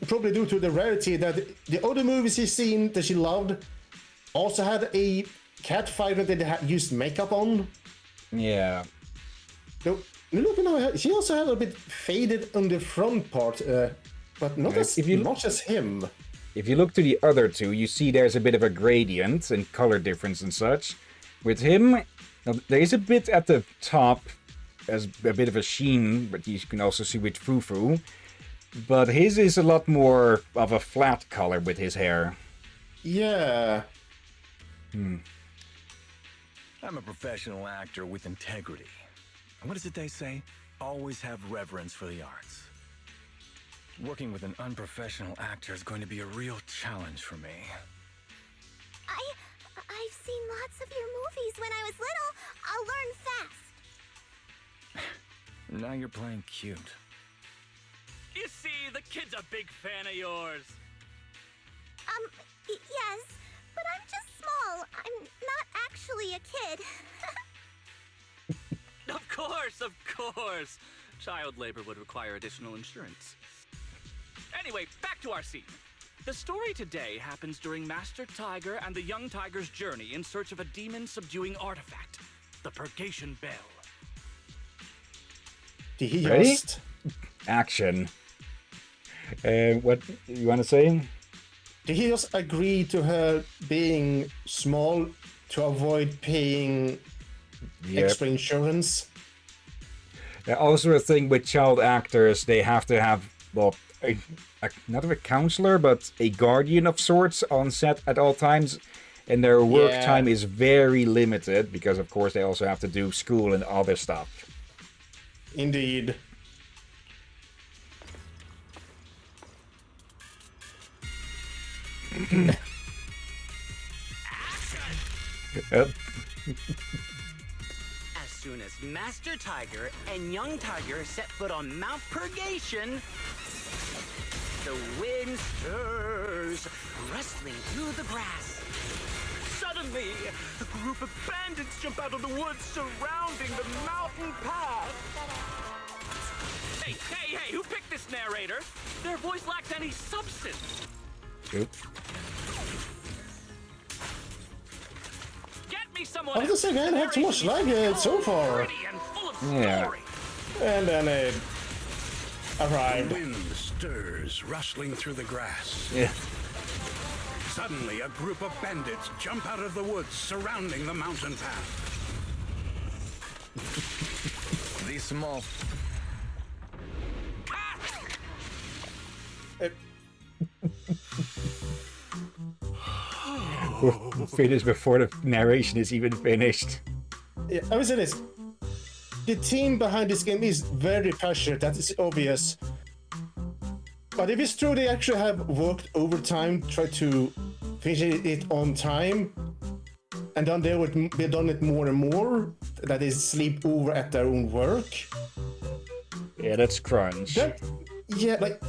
probably due to the rarity, that the other movies she's seen that she loved also had a cat fighter that they had used makeup on. Yeah. Look, she also had a bit faded on the front part, but not as much as him. If you look to the other two, you see there's a bit of a gradient and color difference and such. With him, there is a bit at the top as a bit of a sheen, but you can also see with Fufu. But his is a lot more of a flat color with his hair. Yeah. I'm a professional actor with integrity. What is it they say? Always have reverence for the arts. Working with an unprofessional actor is going to be a real challenge for me. I've seen lots of your movies when I was little. I'll learn fast. Now you're playing cute. You see, the kid's a big fan of yours. Yes, but I'm just small. I'm not actually a kid. Of course. Child labor would require additional insurance. Anyway, back to our scene. The story today happens during Master Tiger and the young tiger's journey in search of a demon-subduing artifact, the Purgation Bell. Did he Ready? just... Action. What you want to say? Did he just agree to her being small to avoid paying extra insurance? Also a thing with child actors, they have to have, well, not a counselor, but a guardian of sorts on set at all times. And their work Yeah. time is very limited because, of course, they also have to do school and other stuff. Indeed. Yep. As soon as Master Tiger and Young Tiger set foot on Mount Purgation, the wind stirs, rustling through the grass. Suddenly, a group of bandits jump out of the woods surrounding the mountain path. Hey, who picked this narrator? Their voice lacks any substance. Oop. Get me someone I was just saying, I haven't had too much lag so far. pretty and full of Yeah. story. And then it The arrived. wind stirs, rustling through the grass. Yeah. Suddenly, a group of bandits jump out of the woods surrounding the mountain path. These small... We'll finish before the narration is even finished. Yeah, I would say this. The team behind this game is very passionate, that is obvious. But if it's true they actually have worked overtime, tried to finish it on time, and then they've done it more and more, that is sleep over at their own work. Yeah, that's crunch. That, yeah, like,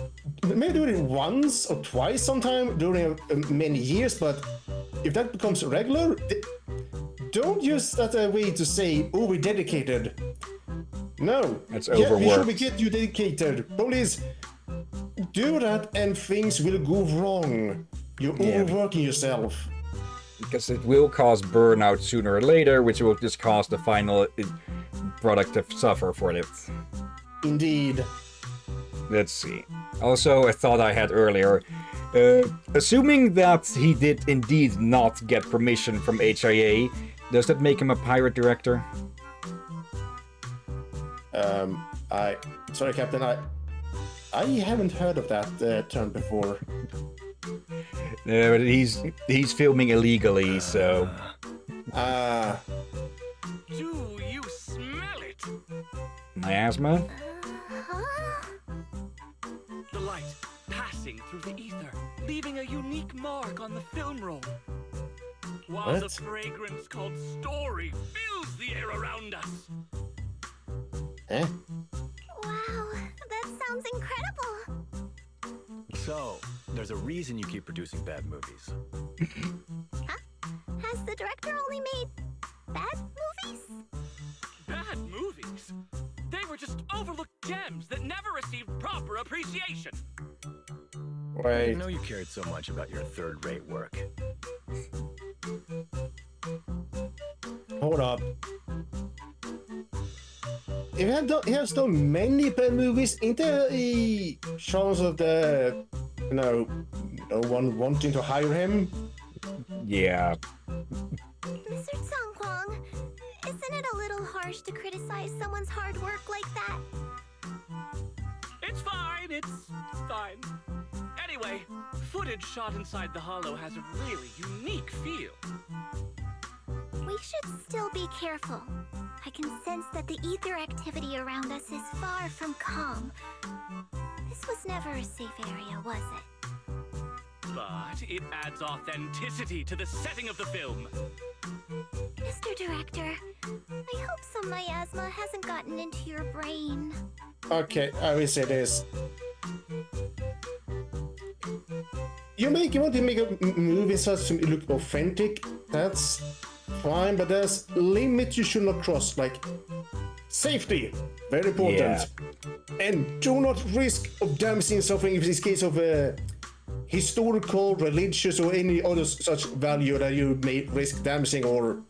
maybe do it once or twice sometime during many years, but if that becomes regular, don't use that a way to say, oh, we're dedicated. No. That's Yeah, we should overworked. get you dedicated. Please do that and things will go wrong. You're Yeah. overworking yourself. Because it will cause burnout sooner or later, which will just cause the final product to suffer for it. Indeed. Let's see. Also, a thought I had earlier. Assuming that he did indeed not get permission from HIA, does that make him a pirate director? Sorry, Captain, I haven't heard of that term before. But he's filming illegally, so... Do you smell it? Miasma? The light passing through the ether, leaving a unique mark on the film roll. While the What? fragrance called story fills the air around us. Eh? Wow, that sounds incredible. So, there's a reason you keep producing bad movies. Has the director only made bad movies? Bad movies? They were just overlooked gems that never received proper appreciation. I Wait. didn't know you cared so much about your third-rate work. Hold up. He has done many bad movies. Ain't there a chance of the, no one wanting to hire him? Yeah. Mr. Songkwang, isn't it a little harsh to criticize someone's hard work like that? It's fine, it's fine. Anyway, footage shot inside the hollow has a really unique feel. We should still be careful. I can sense that the ether activity around us is far from calm. This was never a safe area, was it? But it adds authenticity to the setting of the film. Mr. Director, I hope some miasma hasn't gotten into your brain. Okay, I will say this. You want to make a movie such to look authentic, that's fine, but there's limits you should not cross, like safety, very important. And do not risk of damaging something if it's case of historical, religious, or any other such value that you may risk damaging or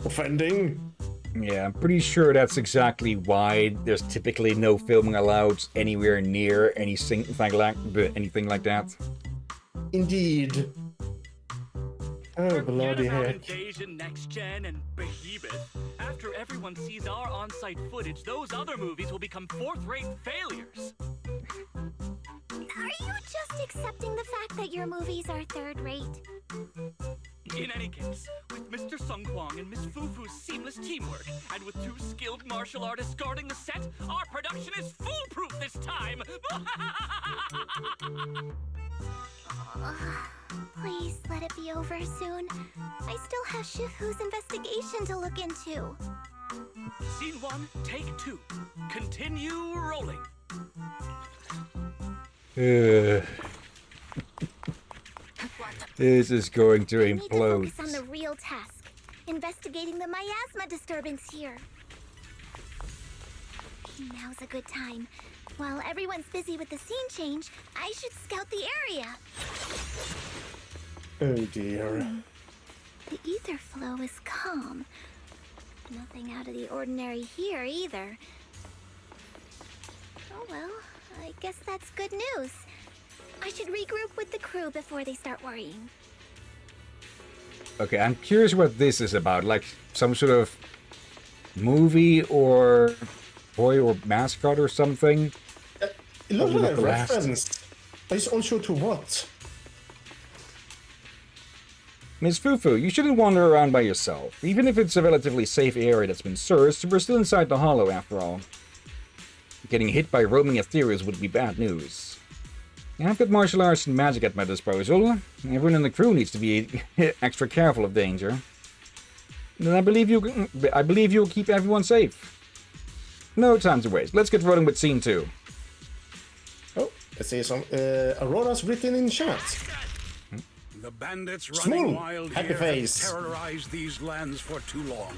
offending. Yeah, I'm pretty sure that's exactly why there's typically no filming allowed anywhere near anything like that. Indeed. Oh, Forget bloody about heck. Invasion, Next Gen, and Behemoth. After everyone sees our on-site footage, those other movies will become fourth-rate failures. Are you just accepting the fact that your movies are third-rate? In any case, with Mr. Sung Kwang and Miss Fufu's seamless teamwork, and with 2 skilled martial artists guarding the set, our production is foolproof this time! Please let it be over soon. I still have Shifu's investigation to look into. Scene 1, take 2. Continue rolling. This is going to We need to implode. focus on the real task, investigating the miasma disturbance here. Now's a good time. While everyone's busy with the scene change, I should scout the area. Oh dear. The ether flow is calm. Nothing out of the ordinary here either. Oh well, I guess that's good news. I should regroup with the crew before they start worrying. Okay, I'm curious what this is about. Like some sort of movie or toy or mascot or something? It looks Probably like a not the last. reference. I'm just unsure to what. Miss Fufu, you shouldn't wander around by yourself. Even if it's a relatively safe area that's been searched, we're still inside the hollow after all. Getting hit by roaming ethereals would be bad news. I've got martial arts and magic at my disposal. Everyone in the crew needs to be extra careful of danger. And I believe you'll keep everyone safe. No time to waste. Let's get rolling with scene 2. Oh, let's see some Aurora's written in chat. The bandits Smooth, running wild happy here face. have terrorized these lands for too long.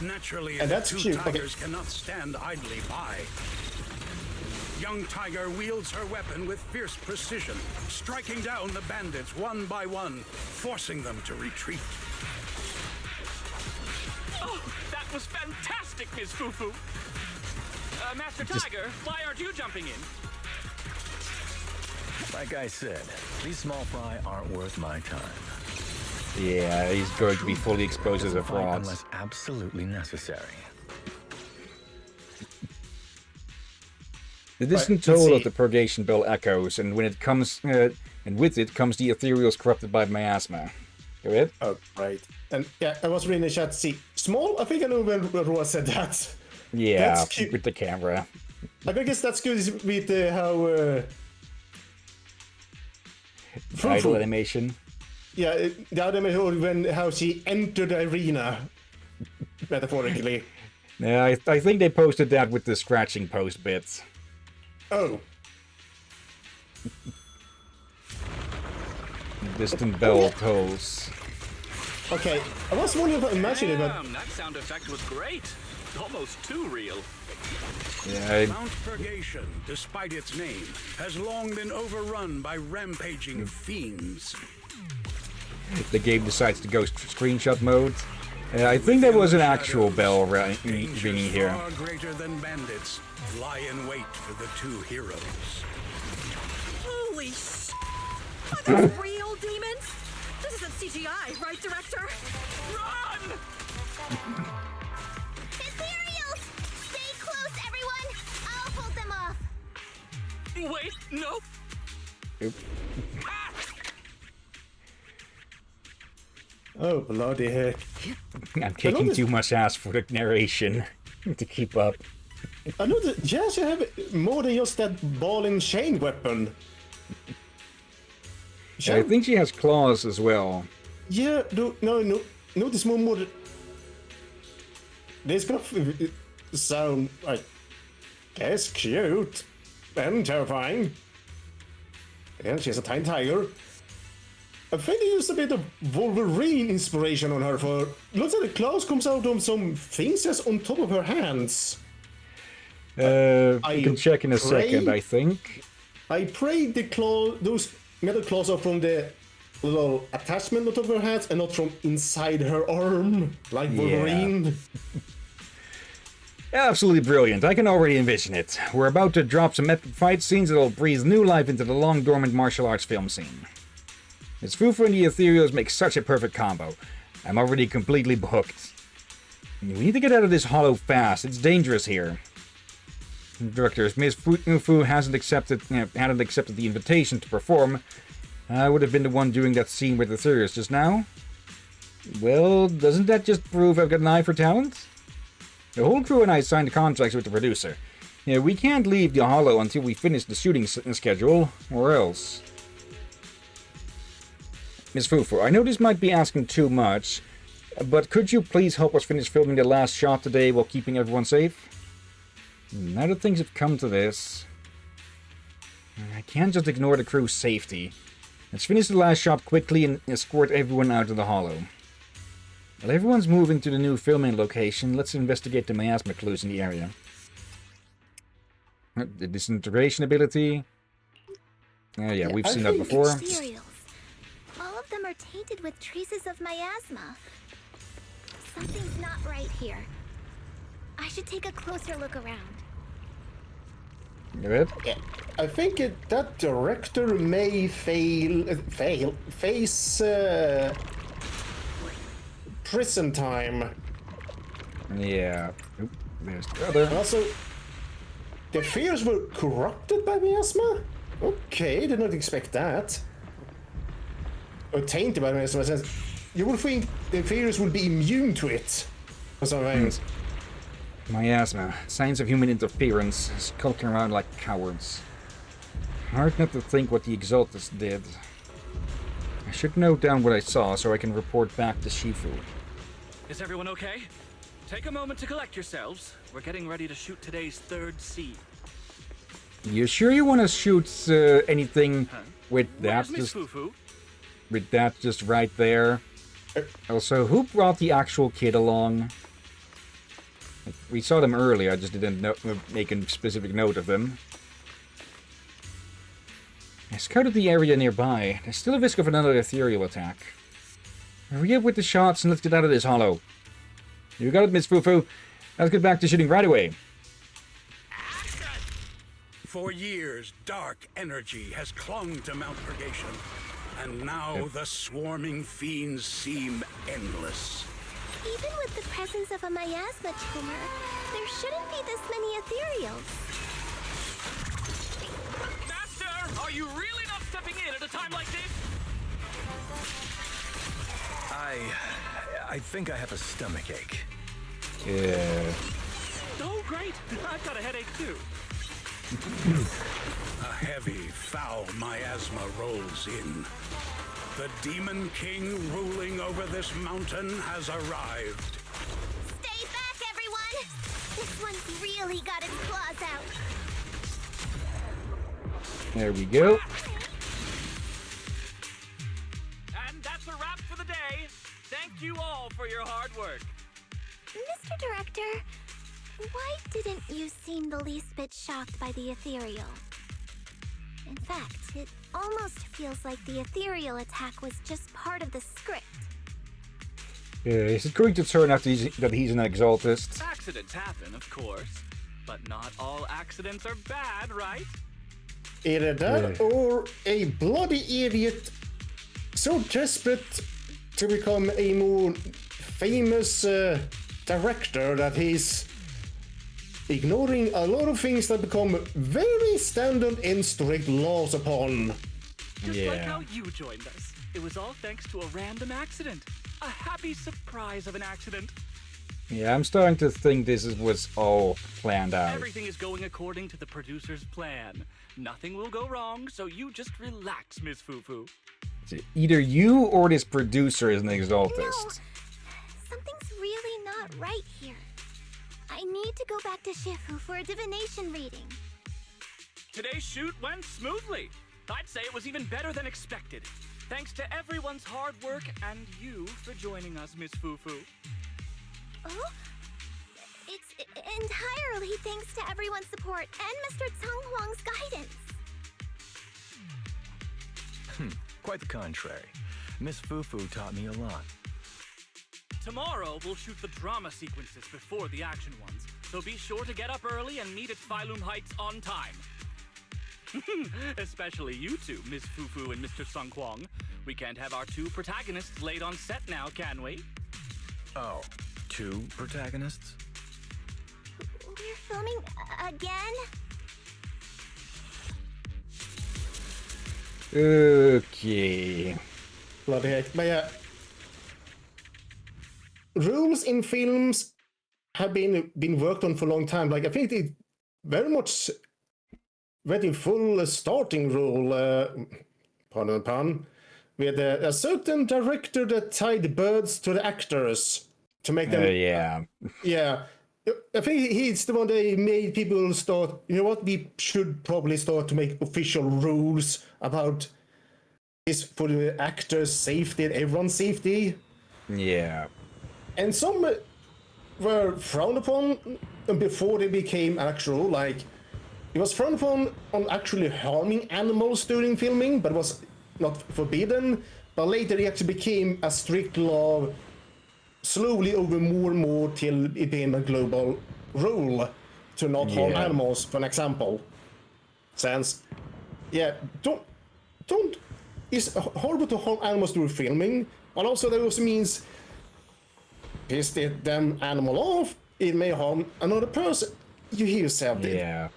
Naturally, And the that's 2 cute, okay. tigers cannot stand idly by. Young Tiger wields her weapon with fierce precision, striking down the bandits one by one, forcing them to retreat. Oh, that was fantastic, Miss Fufu! Master Tiger, why aren't you jumping in? Like I said, these small fry aren't worth my time. Yeah, he's going to be fully exposed as a Fight fraud. unless absolutely necessary. The distant let's toll see. of the purgation bell echoes, and when it comes, and with it comes the ethereals corrupted by miasma. Go ahead. Oh, right. And yeah, I was reading the chat. See, small. I think I know when Roa said that. Yeah, That's cute. with the camera. Like, I guess that's good with how. Idle Fufu- animation. Yeah, the other when how she entered the arena, metaphorically. Yeah, I think they posted that with the scratching post bits. Oh, Distant bell tolls. okay. I was wondering if I imagined it, but Damn, that sound effect was great. Almost too real. Yeah, Mount Purgation, despite its name, has long been overrun by rampaging fiends. the game decides to go screenshot mode. I think there was an actual bell ringing Dangers here. far greater than bandits lie in wait for the 2 heroes. Holy sh! Are these real demons? This isn't CGI, right, director? Run! Ethereals! Stay close, everyone! I'll hold them off. Wait, no. oh bloody heck! I'm kicking too much ass for the narration to keep up. I know that Jazz have more than just that ball and chain weapon. I think she has claws as well. Yeah, no, notice more. This gonna sound like, guess, cute and terrifying. And she's a tiny tiger. I think they used a bit of Wolverine inspiration on her. For looks like the claws comes out of some things that's on top of her hands. You can check in a second, I think. I pray those metal claws are from the little attachment on top of her hands and not from inside her arm, like Wolverine. Absolutely brilliant. I can already envision it. We're about to drop some epic fight scenes that'll breathe new life into the long-dormant martial arts film scene. Miss Fufu and the Ethereals make such a perfect combo. I'm already completely booked. We need to get out of this hollow fast. It's dangerous here. Director, if Ms. Fufu hadn't accepted the invitation to perform, I would have been the one doing that scene with the Ethereals just now. Well, doesn't that just prove I've got an eye for talent? The whole crew and I signed contracts with the producer. Yeah, we can't leave the Hollow until we finish the shooting schedule, or else. Ms. Fufu, I know this might be asking too much, but could you please help us finish filming the last shot today while keeping everyone safe? Now that things have come to this, I can't just ignore the crew's safety. Let's finish the last shot quickly and escort everyone out of the Hollow. While everyone's moving to the new filming location, let's investigate the miasma clues in the area. The disintegration ability. Yeah, we've seen that before. Ethereals. All of them are tainted with traces of miasma. Something's not right here. I should take a closer look around. Good. Yeah, I think that director may face prison time. Yeah. Oop, there's the other. Also, the fears were corrupted by miasma? Okay, did not expect that. Or tainted by miasma. Since you would think the fears would be immune to it. For some reason. Miasma. Signs of human interference. Skulking around like cowards. Hard not to think what the Exaltus did. I should note down what I saw so I can report back to Shifu. Is everyone okay? Take a moment to collect yourselves. We're getting ready to shoot today's third scene. You sure you want to shoot anything with that? Where's Miss Fufu? With that just right there. Also, who brought the actual kid along? We saw them earlier, I just didn't make a specific note of them. I scouted the area nearby. There's still a risk of another ethereal attack. Hurry up with the shots and let's get out of this hollow. You got it, Miss Fufu. Let's get back to shooting right away. For years, dark energy has clung to Mount Purgation, and now the swarming fiends seem endless. Even with the presence of a miasma tumor, there shouldn't be this many ethereals. Master, are you really not stepping in at a time like this? I think I have a stomach ache. Yeah. Oh, great. I've got a headache, too. A heavy, foul miasma rolls in. The Demon King ruling over this mountain has arrived. Stay back, everyone! This one's really got its claws out. There we go. And that's a wrap for the day. Thank you all for your hard work. Mr. Director, why didn't you seem the least bit shocked by the ethereal? In fact, it almost feels like the ethereal attack was just part of the script. Is it going to turn out that he's an exaltist? Accidents happen, of course. But not all accidents are bad, right? Either that or a bloody idiot so desperate to become a more famous director that he's ignoring a lot of things that become very standard and strict laws upon. Just like how you joined us. It was all thanks to a random accident. A happy surprise of an accident. Yeah, I'm starting to think this was all planned out. Everything is going according to the producer's plan. Nothing will go wrong, so you just relax, Miss Fufu. Either you or this producer is an exaltist. No, something's really not right here. I need to go back to Shifu for a divination reading. Today's shoot went smoothly. I'd say it was even better than expected. Thanks to everyone's hard work and you for joining us, Miss Fufu. Oh? It's entirely thanks to everyone's support and Mr. Tsang Huang's guidance. Quite the contrary. Miss Fufu taught me a lot. Tomorrow, we'll shoot the drama sequences before the action ones, so be sure to get up early and meet at Phylum Heights on time. Especially you two, Miss Fufu and Mr. Sung Kwong. We can't have our two protagonists late on set now, can we? Oh, two protagonists? We're filming again? Okay. Bloody heck. But yeah, rules in films have been worked on for a long time. Like I think it very much very full starting rule, pardon the pun, with a certain director that tied birds to the actors to make them. Yeah. Yeah. I think he's the one that made people start, you know what, we should probably start to make official rules about this for the actors' safety and everyone's safety. Yeah. And some were frowned upon before they became actual, like, it was frowned upon on actually harming animals during filming, but it was not forbidden. But later it actually became a strict law slowly over more and more till it became a global rule to not harm animals, for an example. Since, yeah, don't, it's horrible to harm animals during filming, but also that also means piss them animal off, it may harm another person. You hear yourself, Yeah.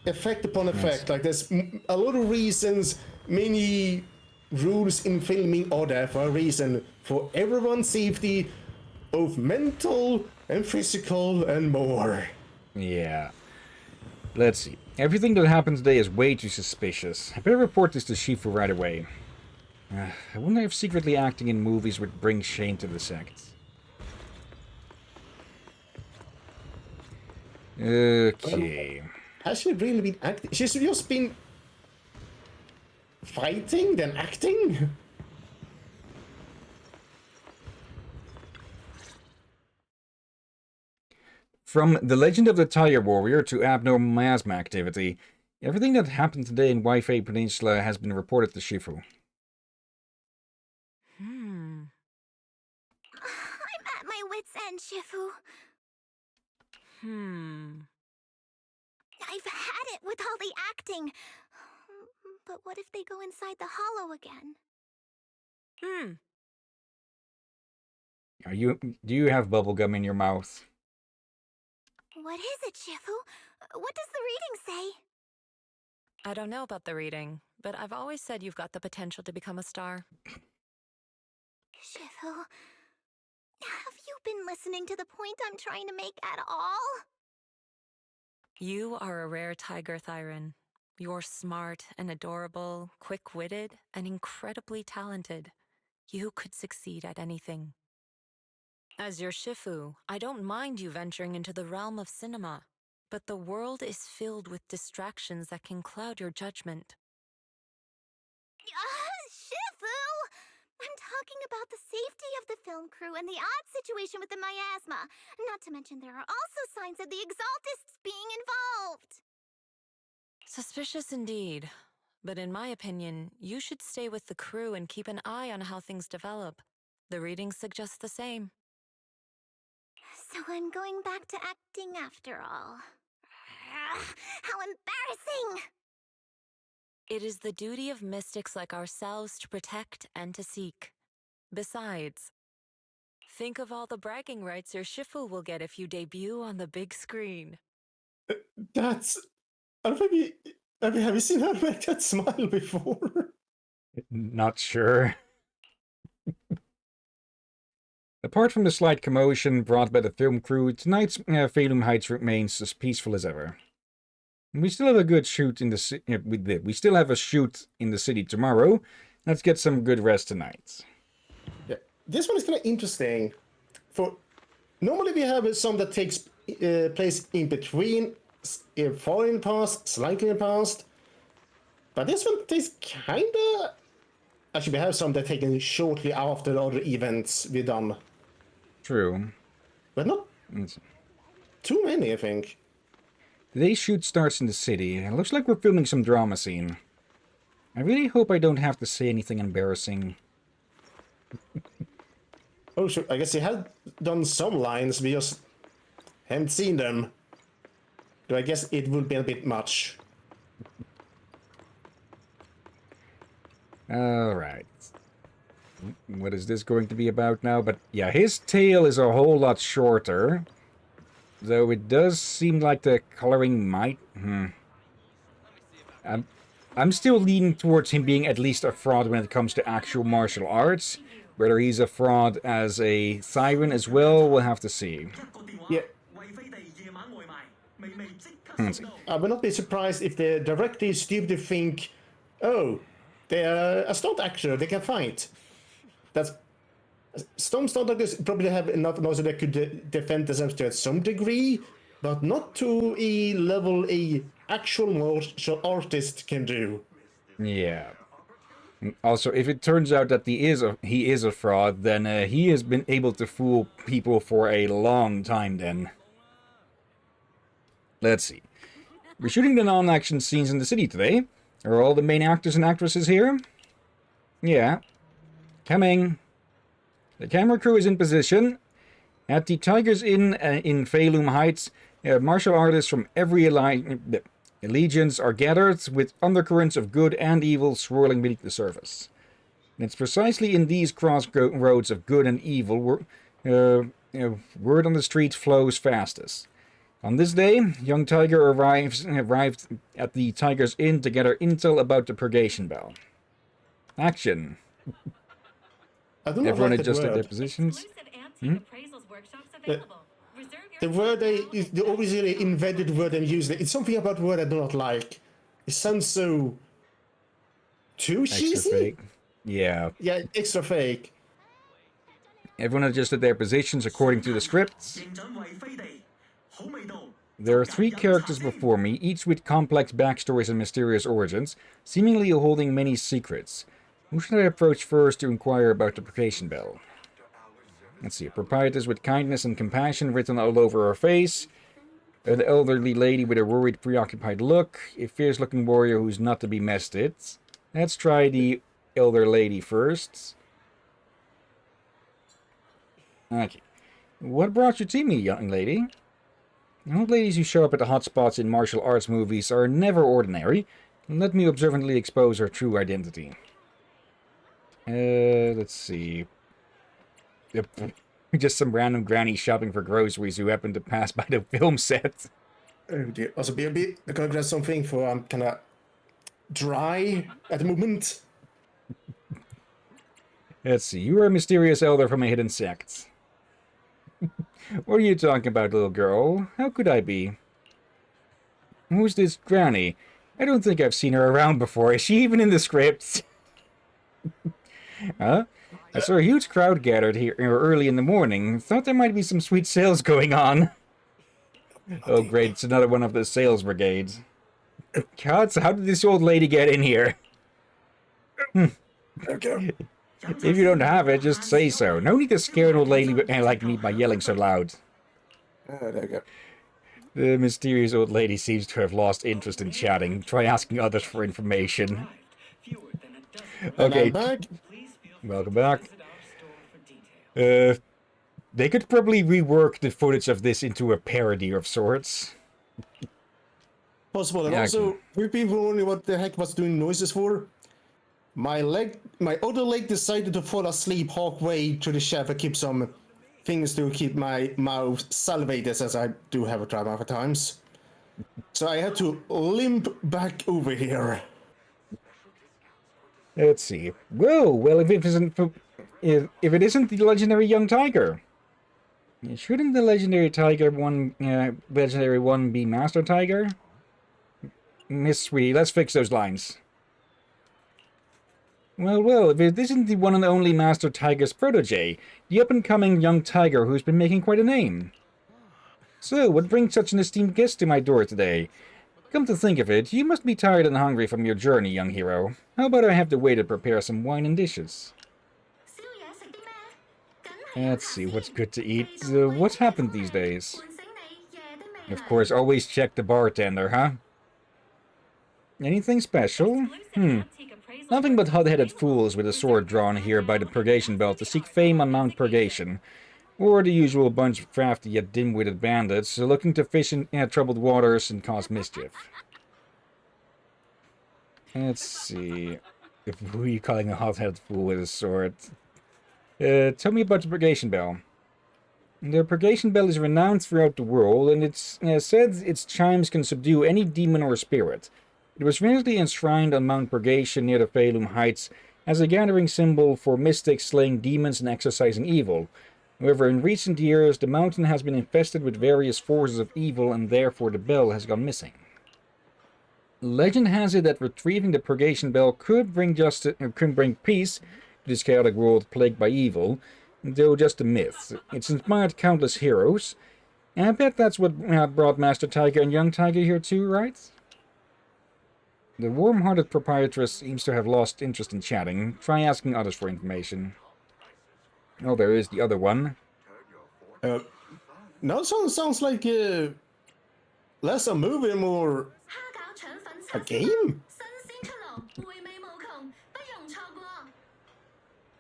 effect upon effect. Like there's a lot of reasons, many rules in filming are there for a reason, for everyone's safety, both mental and physical and more. Yeah. Let's see. Everything that happened today is way too suspicious. I better report this to Shifu right away. I wonder if secretly acting in movies would bring shame to the sect. Okay. Has she really been acting? She's just been fighting, then acting? From the legend of the Tire Warrior to abnormal miasma activity, everything that happened today in Wi-Fi Peninsula has been reported to Shifu. I'm at my wit's end, Shifu. I've had it with all the acting. But what if they go inside the hollow again? Do you have bubblegum in your mouth? What is it, Shifu? What does the reading say? I don't know about the reading, but I've always said you've got the potential to become a star. Shifu, have you been listening to the point I'm trying to make at all? You are a rare tiger, Thyron. You're smart and adorable, quick-witted, and incredibly talented. You could succeed at anything. As your Shifu, I don't mind you venturing into the realm of cinema, but the world is filled with distractions that can cloud your judgment. Shifu! I'm talking about the safety of the film crew and the odd situation with the miasma. Not to mention there are also signs of the Exaltists being involved. Suspicious indeed. But in my opinion, you should stay with the crew and keep an eye on how things develop. The readings suggest the same. So I'm going back to acting after all. How embarrassing! It is the duty of mystics like ourselves to protect and to seek. Besides, think of all the bragging rights your Shifu will get if you debut on the big screen. That's... have you seen her make that smile before? Not sure. Apart from the slight commotion brought by the film crew, tonight's Phalum Heights remains as peaceful as ever. We still have a good shoot in the we still have a shoot in the city tomorrow. Let's get some good rest tonight. Yeah, this one is kind of interesting. For normally we have some that takes place in between, far in the past, slightly in the past. But this one takes kinda. Actually, we have some that taken shortly after the other events we've done. True. But not too many, I think. Today's shoot starts in the city. It looks like we're filming some drama scene. I really hope I don't have to say anything embarrassing. Oh, sure. I guess he had done some lines, we just haven't seen them. So I guess it would be a bit much. Alright. What is this going to be about now? But yeah, his tail is a whole lot shorter. Though it does seem like the coloring might... I'm still leaning towards him being at least a fraud when it comes to actual martial arts. Whether he's a fraud as a siren as well, we'll have to see. Yeah. Let's see. I would not be surprised if the director is stupid to think, oh, they're a stunt actor, they can fight. That's some stunt actors probably have enough knowledge that they could defend themselves to some degree, but not to a level a actual martial artist can do. Yeah. Also, if it turns out that he is a fraud, then he has been able to fool people for a long time then. Let's see. We're shooting the non-action scenes in the city today. Are all the main actors and actresses here? Yeah. Coming. The camera crew is in position. At the Tiger's Inn in Phelim Heights, martial artists from every allegiance are gathered, with undercurrents of good and evil swirling beneath the surface. And it's precisely in these crossroads of good and evil where word on the street flows fastest. On this day, young Tiger arrived at the Tiger's Inn to gather intel about the Purgation Bell. Action. Everyone adjusted their positions. The word the originally invented word and used it. It's something about word I do not like. It sounds so too cheesy. Extra fake. Yeah. Yeah, extra fake. Everyone adjusted their positions according to the scripts. There are 3 characters before me, each with complex backstories and mysterious origins, seemingly holding many secrets. Who should I approach first to inquire about the Purgation Bell? Let's see, a proprietress with kindness and compassion written all over her face, an elderly lady with a worried, preoccupied look, a fierce-looking warrior who's not to be messed with. Let's try the elder lady first. Okay. What brought you to me, young lady? Old ladies who show up at the hotspots in martial arts movies are never ordinary. Let me observantly expose her true identity. Let's see. Just some random granny shopping for groceries who happened to pass by the film set. Oh dear. Also, BLB, I'm gonna grab something for I'm kind of dry at the moment. Let's see. You are a mysterious elder from a hidden sect. What are you talking about, little girl? How could I be? Who's this granny? I don't think I've seen her around before. Is she even in the scripts? Huh? I saw a huge crowd gathered here early in the morning. Thought there might be some sweet sales going on. Oh, great. It's another one of the sales brigades. God, so how did this old lady get in here? Okay. If you don't have it, just say so. No need to scare an old lady like me by yelling so loud. There you go. The mysterious old lady seems to have lost interest in chatting. Try asking others for information. Okay. Back. Welcome back. They could probably rework the footage of this into a parody of sorts. Possible. And Yeah, also, we've been wondering what the heck was doing noises for. My other leg decided to fall asleep halfway through the chef and keep some things to keep my mouth salivated, as I do have a trouble at times. So I had to limp back over here. Let's see. Whoa, well, if it isn't the legendary young tiger, shouldn't the legendary legendary one be Master Tiger? Miss Sweetie, let's fix those lines. Well, if it isn't the one and only Master Tiger's protege, the up-and-coming young tiger who's been making quite a name. So, what brings such an esteemed guest to my door today? Come to think of it, you must be tired and hungry from your journey, young hero. How about I have the waiter prepare some wine and dishes? Let's see, what's good to eat? What's happened these days? Of course, always check the bartender, huh? Anything special? Nothing but hot-headed fools with a sword drawn here by the Purgation Belt to seek fame on Mount Purgation. Or the usual bunch of crafty yet dim-witted bandits looking to fish in troubled waters and cause mischief. Let's see. Who are you calling a hot-headed fool with a sword? Tell me about the Purgation Bell. The purgation bell is renowned throughout the world, and it's said its chimes can subdue any demon or spirit. It was recently enshrined on Mount Purgation near the Phalum Heights as a gathering symbol for mystics slaying demons and exorcising evil. However, in recent years, the mountain has been infested with various forces of evil, and therefore the bell has gone missing. Legend has it that retrieving the Purgation Bell could bring peace to this chaotic world plagued by evil, though just a myth. It's inspired countless heroes, and I bet that's what brought Master Tiger and Young Tiger here too, right? The warm-hearted proprietress seems to have lost interest in chatting. Try asking others for information. Oh, there is the other one. Now sounds like less a movie, more a game.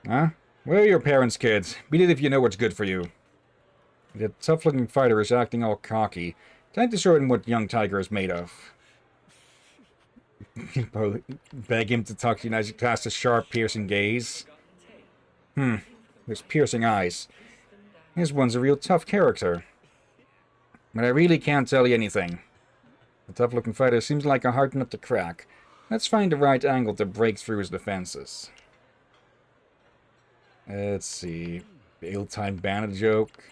Huh? Where are your parents, kids? Beat it if you know what's good for you. The tough-looking fighter is acting all cocky. Time to show him what Young Tiger is made of. Beg him to talk to you nice past a sharp, piercing gaze. Those piercing eyes. This one's a real tough character. But I really can't tell you anything. The tough-looking fighter seems like a hard nut to crack. Let's find the right angle to break through his defenses. Let's see. The ill-timed bandit joke.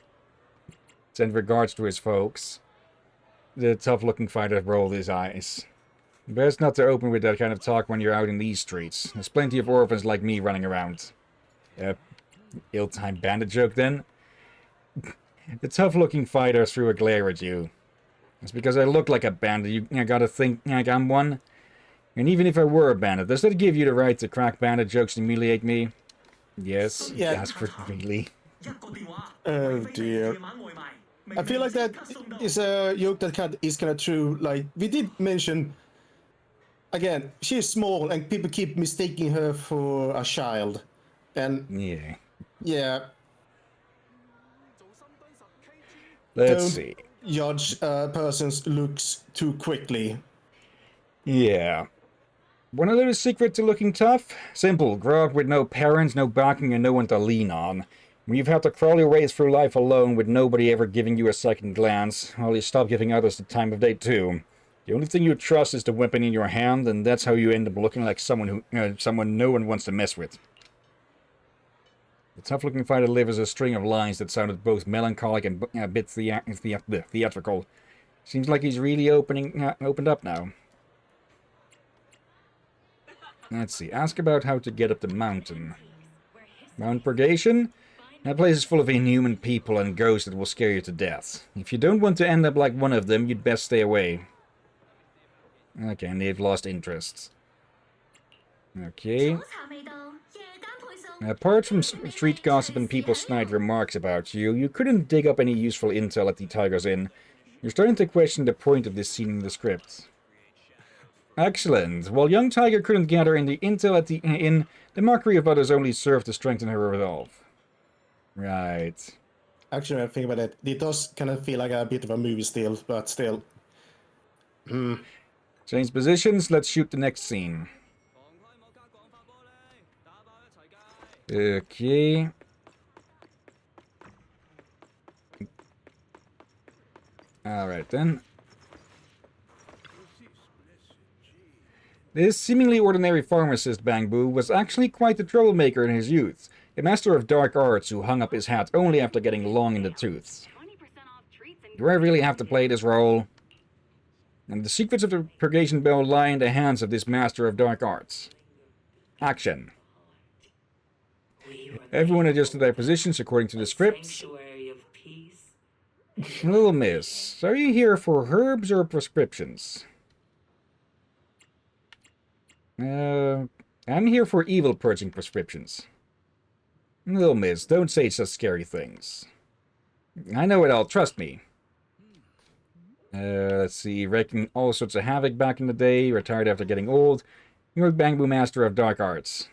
Send regards to his folks. The tough-looking fighter rolled his eyes. Best not to open with that kind of talk when you're out in these streets. There's plenty of orphans like me running around. Ill-timed bandit joke, then? The tough-looking fighter threw a glare at you. It's because I look like a bandit. You gotta think like I'm one. And even if I were a bandit, does that give you the right to crack bandit jokes and humiliate me? Yes, Yeah. ask for really. Oh dear. I feel like that is a joke that is kind of true. Like, we did mention, again, she's small and people keep mistaking her for a child. And yeah. Let's Don't see. judge a person's looks too quickly. Yeah. Want to know the secret to looking tough? Simple. Grow up with no parents, no backing, and no one to lean on. When you've had to crawl your way through life alone with nobody ever giving you a second glance, well, you stop giving others the time of day too. The only thing you trust is the weapon in your hand, and that's how you end up looking like someone no one wants to mess with. The tough-looking fighter delivers a string of lines that sounded both melancholic and a bit theatrical. Seems like he's really opened up now. Let's see. Ask about how to get up the mountain. Mount Purgation? That place is full of inhuman people and ghosts that will scare you to death. If you don't want to end up like one of them, you'd best stay away. Okay, and they've lost interest. Okay. Apart from street gossip and people's snide remarks about you, you couldn't dig up any useful intel at the Tiger's Inn. You're starting to question the point of this scene in the script. Excellent. While Young Tiger couldn't gather any intel at the inn, the mockery of others only served to strengthen her resolve. Right. Actually, I think about it. It does kind of feel like a bit of a movie still, but still. Change positions. Let's shoot the next scene. Okay. Alright then. This seemingly ordinary pharmacist, Bangbu, was actually quite the troublemaker in his youth. A master of dark arts who hung up his hat only after getting long in the tooth. Do I really have to play this role? And the secrets of the Purgation Bell lie in the hands of this master of dark arts. Action. Everyone adjusted their positions according to the script. Little miss, are you here for herbs or prescriptions? I'm here for evil purging prescriptions. Little miss, don't say such scary things. I know it all, trust me. Let's see, wreaking all sorts of havoc back in the day, retired after getting old. You're Bangbu Master of Dark Arts.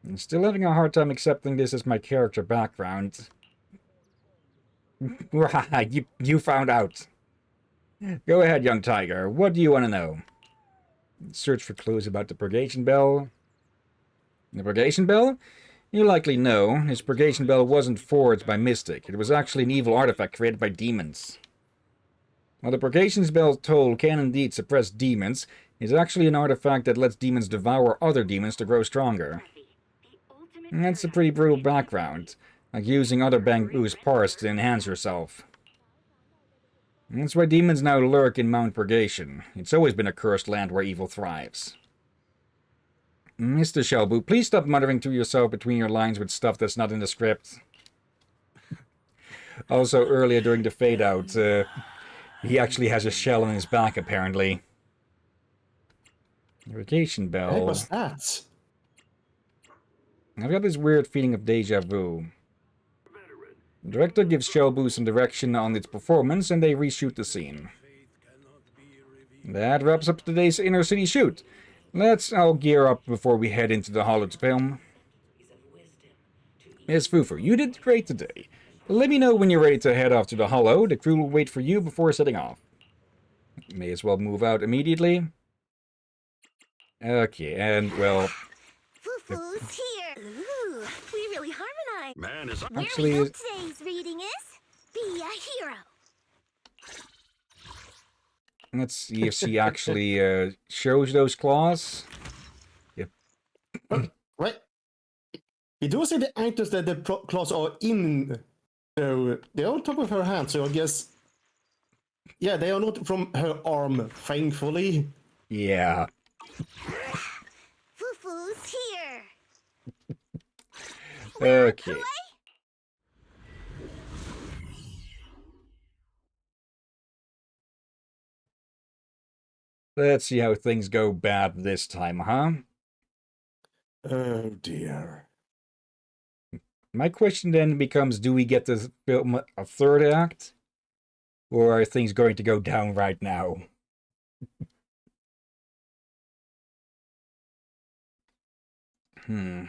I'm still having a hard time accepting this as my character background. You found out. Go ahead, Young Tiger, what do you want to know? Search for clues about the Purgation Bell. The Purgation Bell? You likely know, his purgation bell wasn't forged by Mystic. It was actually an evil artifact created by demons. While the purgation bell's toll can indeed suppress demons, it's actually an artifact that lets demons devour other demons to grow stronger. And that's a pretty brutal background, like using other bamboo's parts to enhance yourself. And that's why demons now lurk in Mount Purgation. It's always been a cursed land where evil thrives. Mr. Shelbu, please stop muttering to yourself between your lines with stuff that's not in the script. Also, earlier during the fade-out, he actually has a shell on his back, apparently. Vacation bell. What was that? I've got this weird feeling of deja vu. The director gives Shelbu some direction on its performance, and they reshoot the scene. That wraps up today's Inner City shoot. Let's all gear up before we head into the Hollow film. Miss Fufu, you did great today. Let me know when you're ready to head off to the Hollow. The crew will wait for you before setting off. May as well move out immediately. Okay, and well... Fufu's here. Ooh, we really harmonize. Man, is Actually, Your today's reading is Be a Hero. let's see if she actually shows those claws. Yep. Right. You do see the items that the claws are in. So they're on top of her hand, so I guess... Yeah, they are not from her arm, thankfully. Yeah. Fufu's here. Okay. Let's see how things go bad this time, huh? Oh dear. My question then becomes, do we get to film a third act? Or are things going to go down right now? Okay,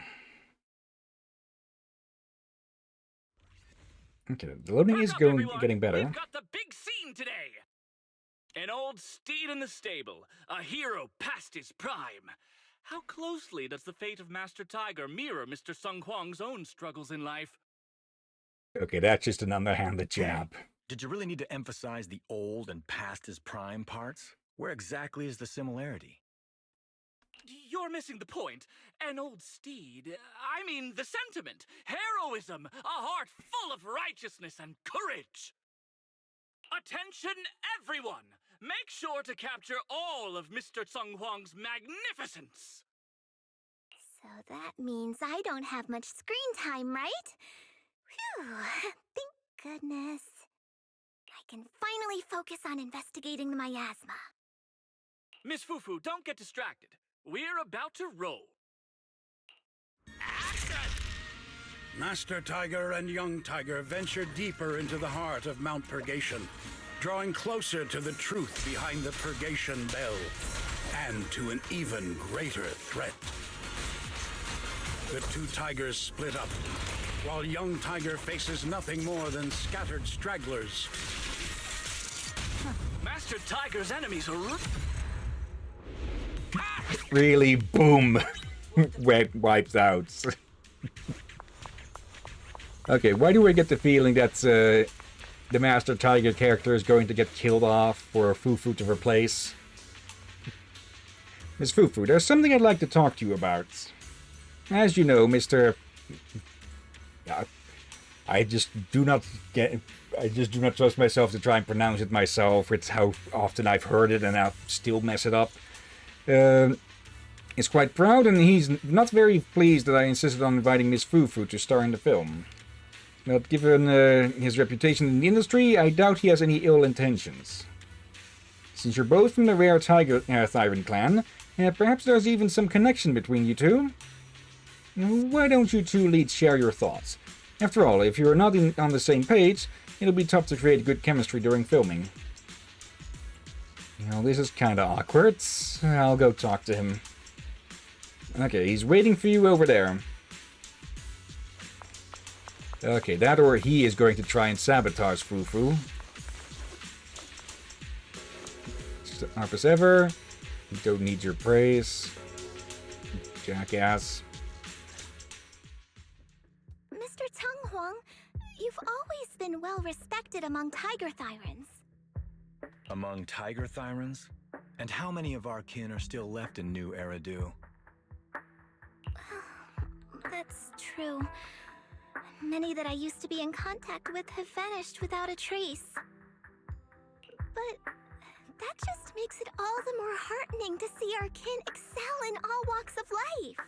the loading is getting better. We've got the big scene today. An old steed in the stable, a hero past his prime. How closely does the fate of Master Tiger mirror Mr. Sung Huang's own struggles in life? Okay, that's just an underhanded jab. Did you really need to emphasize the old and past his prime parts? Where exactly is the similarity? You're missing the point. An old steed, I mean the sentiment, heroism, a heart full of righteousness and courage. Attention, everyone! Make sure to capture all of Mr. Sung Huang's magnificence! So that means I don't have much screen time, right? Phew, thank goodness. I can finally focus on investigating the miasma. Miss Fufu, don't get distracted. We're about to roll. Action! Master Tiger and Young Tiger venture deeper into the heart of Mount Purgation, drawing closer to the truth behind the Purgation Bell, and to an even greater threat. The two tigers split up, while Young Tiger faces nothing more than scattered stragglers. Master Tiger's enemies are... Really, boom. Wipes out. Okay, why do I get the feeling that the Master Tiger character is going to get killed off for Fufu to replace? Miss Fufu, there's something I'd like to talk to you about. As you know, Mr... I just do not trust myself to try and pronounce it myself. It's how often I've heard it and I still mess it up. Is quite proud, and he's not very pleased that I insisted on inviting Miss Fufu to star in the film. But given his reputation in the industry, I doubt he has any ill intentions. Since you're both from the rare Tiger Thyron clan, perhaps there's even some connection between you two. Why don't you two leads share your thoughts? After all, if you're not on the same page, it'll be tough to create good chemistry during filming. Well, this is kinda awkward. I'll go talk to him. Okay, he's waiting for you over there. Okay, that or he is going to try and sabotage Fufu. Sharp as ever. You don't need your praise. Jackass. been well respected among tiger thyrans. Among tiger thyrans? And how many of our kin are still left in New Eridu? That's true. Many that I used to be in contact with have vanished without a trace. But that just makes it all the more heartening to see our kin excel in all walks of life.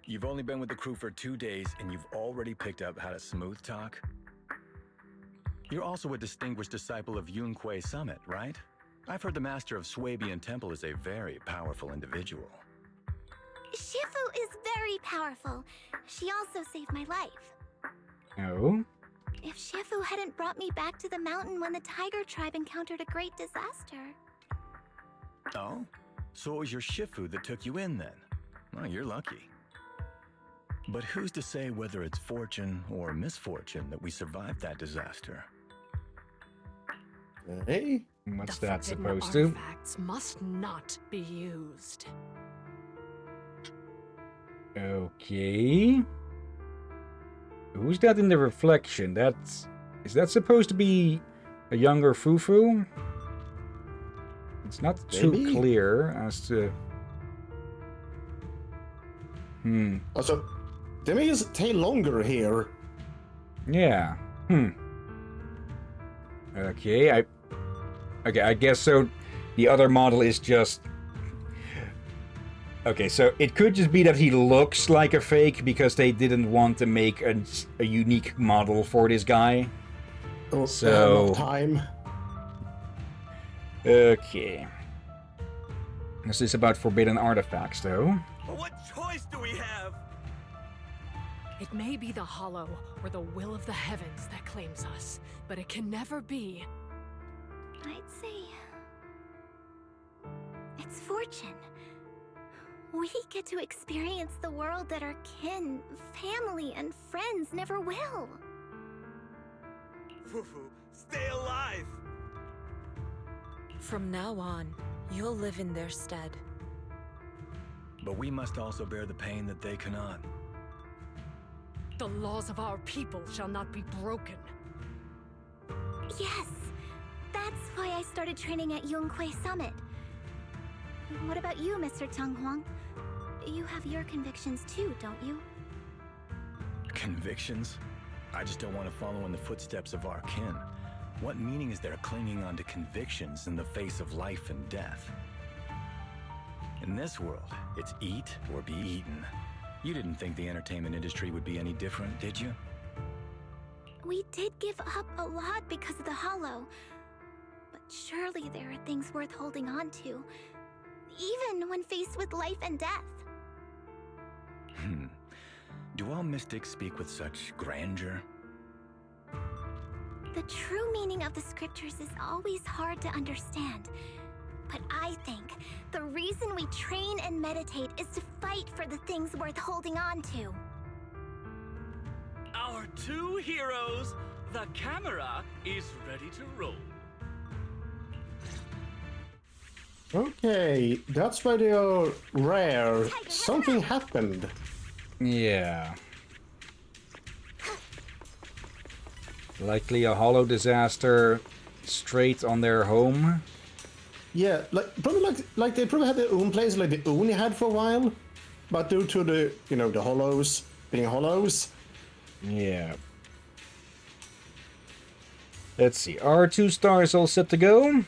You've only been with the crew for 2 days and you've already picked up how to smooth talk? You're also a distinguished disciple of Yunquei Summit, right? I've heard the master of Swabian Temple is a very powerful individual. Shifu is very powerful. She also saved my life. Oh? If Shifu hadn't brought me back to the mountain when the tiger tribe encountered a great disaster. Oh? So it was your Shifu that took you in then? Well, you're lucky. But who's to say whether it's fortune or misfortune that we survived that disaster? Hey? What's The that forbidden supposed to? artifacts must not be used. Okay. Who's that in the reflection? Is that supposed to be a younger Fufu? It's not too Maybe. clear as to... Also, they make his tail longer here. Yeah. Okay, I guess so. The other model is just... Okay, so it could just be that he looks like a fake because they didn't want to make a unique model for this guy. Oh, So- enough time. Okay. This is about forbidden artifacts, though. But what choice do we have? It may be the Hollow or the will of the heavens that claims us, but it can never be. I'd say it's fortune. We get to experience the world that our kin, family, and friends never will. Fufu, stay alive! From now on, you'll live in their stead. But we must also bear the pain that they cannot. The laws of our people shall not be broken. Yes, that's why I started training at Yunquei Summit. What about you, Mr. Teng Huang? You have your convictions too, don't you? Convictions? I just don't want to follow in the footsteps of our kin. What meaning is there clinging on to convictions in the face of life and death? In this world, it's eat or be eaten. You didn't think the entertainment industry would be any different, did you? We did give up a lot because of the Hollow. But surely there are things worth holding on to, even when faced with life and death. Do all mystics speak with such grandeur? The true meaning of the scriptures is always hard to understand. But I think the reason we train and meditate is to fight for the things worth holding on to. Our two heroes, the camera is ready to roll. Okay, that's why they are rare. Something happened. Yeah. Likely a hollow disaster straight on their home. Yeah, like they probably had their own place like the Oni had for a while, but due to the the hollows being hollows. Yeah. Let's see. Are 2 stars all set to go?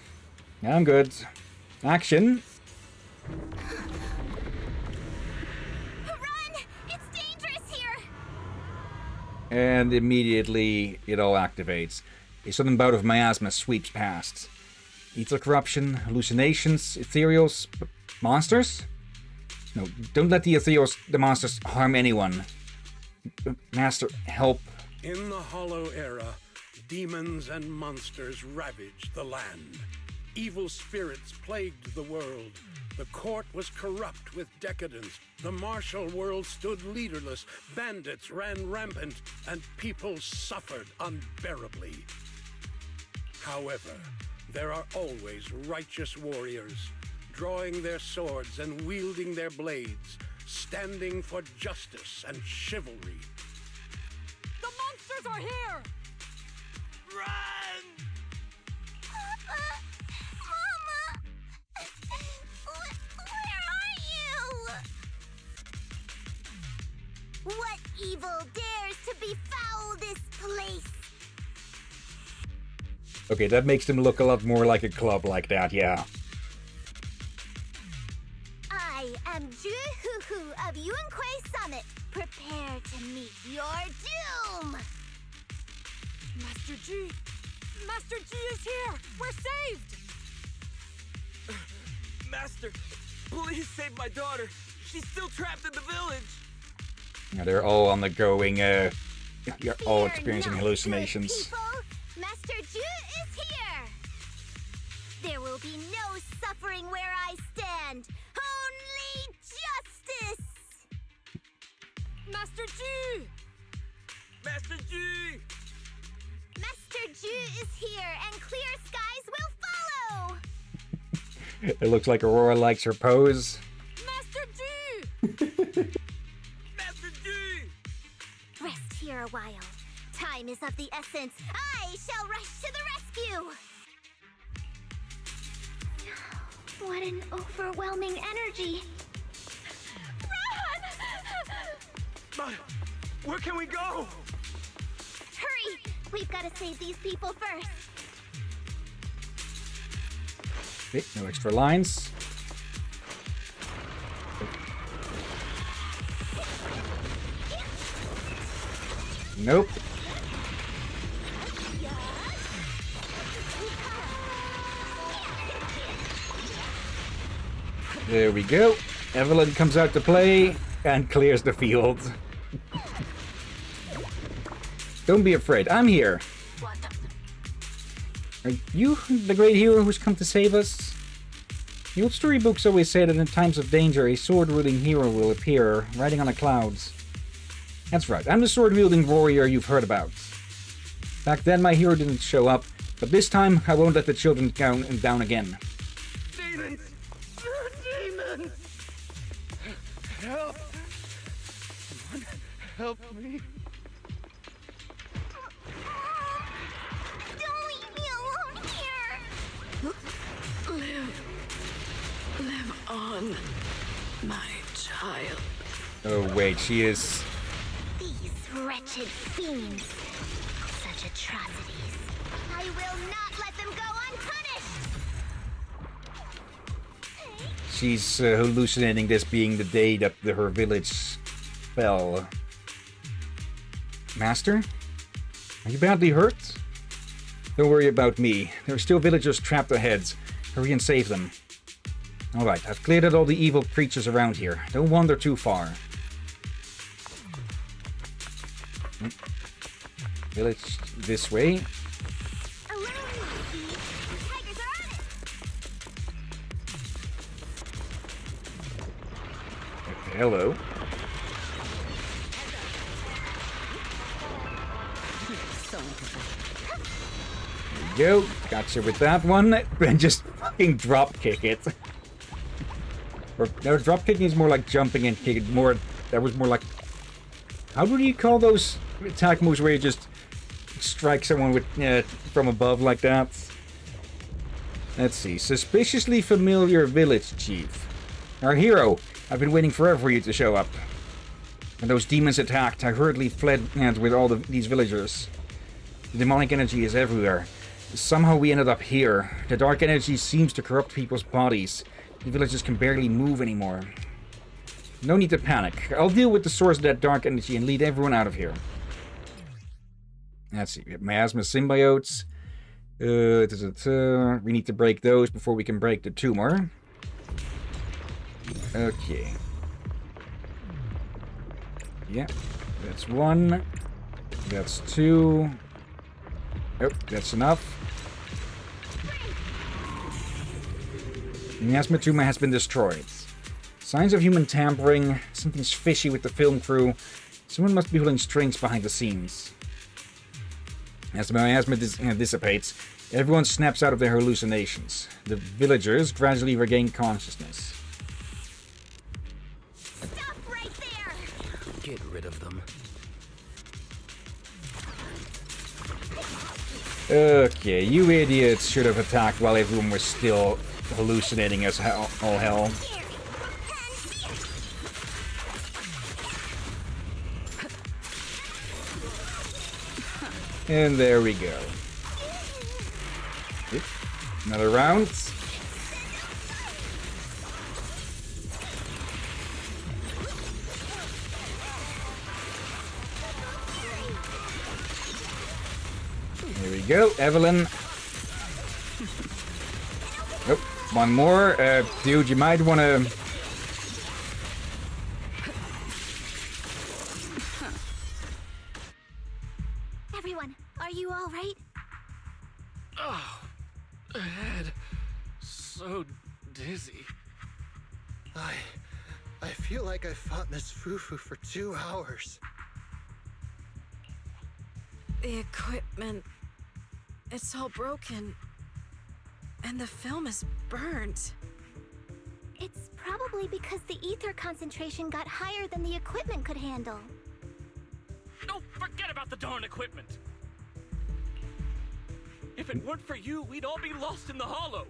I'm good. Action. Run! It's dangerous here! And immediately it all activates. A sudden bout of miasma sweeps past. Ether corruption, hallucinations, ethereals, monsters? No, don't let the ethereals, the monsters, harm anyone. Master, help. In the Hollow Era, demons and monsters ravaged the land. Evil spirits plagued the world. The court was corrupt with decadence. The martial world stood leaderless. Bandits ran rampant, and people suffered unbearably. However, there are always righteous warriors, drawing their swords and wielding their blades, standing for justice and chivalry. The monsters are here! evil dares to befoul this place? Okay, that makes them look a lot more like a club like that, yeah. I am Ju-Hoo-Hoo of Yuan-Kui Summit. Prepare to meet your doom! Master G! Master G is here! We're saved! Master, please save my daughter. She's still trapped in the village. Yeah, they're all undergoing, you're all experiencing Fear not, hallucinations. good people. Master Ju is here! There will be no suffering where I stand. Only justice! Master G! Master G! Master Ju is here, and clear skies will follow! It looks like Aurora likes her pose. Master G! Master G! Rest here a while. Time is of the essence. I shall rush to the rescue! What an overwhelming energy! But where can we go? Hurry! We've got to save these people first. Okay, no extra lines. Nope. There we go. Evelyn comes out to play and clears the field. Don't be afraid, I'm here. Are you the great hero who's come to save us? The old storybooks always say that in times of danger, a sword-wielding hero will appear, riding on the clouds. That's right, I'm the sword-wielding warrior you've heard about. Back then, my hero didn't show up, but this time, I won't let the children down again. Demons! Demons! Help! Someone help me. Don't leave me alone here! Live on, my child. Oh wait, she is... These wretched fiends. Such atrocities. I will not let them go unpunished! She's hallucinating this being the day that her village fell. Master? Are you badly hurt? Don't worry about me. There are still villagers trapped ahead. Hurry and save them. Alright, I've cleared out all the evil creatures around here. Don't wander too far. Village this way. Okay, hello. There we go. Gotcha with that one. And just fucking drop kick it. Or no, drop kicking is more like jumping and kicking. That was more like... How do you call those attack moves where you just strike someone with from above like that? Let's see. Suspiciously familiar village chief. Our hero. I've been waiting forever for you to show up. When those demons attacked, I hurriedly fled with all these villagers. The demonic energy is everywhere. Somehow we ended up here. The dark energy seems to corrupt people's bodies. The villagers can barely move anymore. No need to panic. I'll deal with the source of that dark energy and lead everyone out of here. Let's see. We have miasma symbiotes. We need to break those before we can break the tumor. Okay. Yeah. That's one. That's two. Oh, that's enough. The miasma tumor has been destroyed. Signs of human tampering. Something's fishy with the film crew. Someone must be pulling strings behind the scenes. As the miasma dissipates, everyone snaps out of their hallucinations. The villagers gradually regain consciousness. Stop right there! Get rid of them. Okay, you idiots should have attacked while everyone was still hallucinating as hell, all hell. And there we go. Oop. Another round. Here we go, Evelyn. Oh, one more. Dude, you might want to... Everyone, are you all right? Oh, head. So dizzy. I feel like I fought Miss Fufu for 2 hours. The equipment... It's all broken. And the film is burnt. It's probably because the ether concentration got higher than the equipment could handle. Oh, forget about the darn equipment. If it weren't for you, we'd all be lost in the hollow.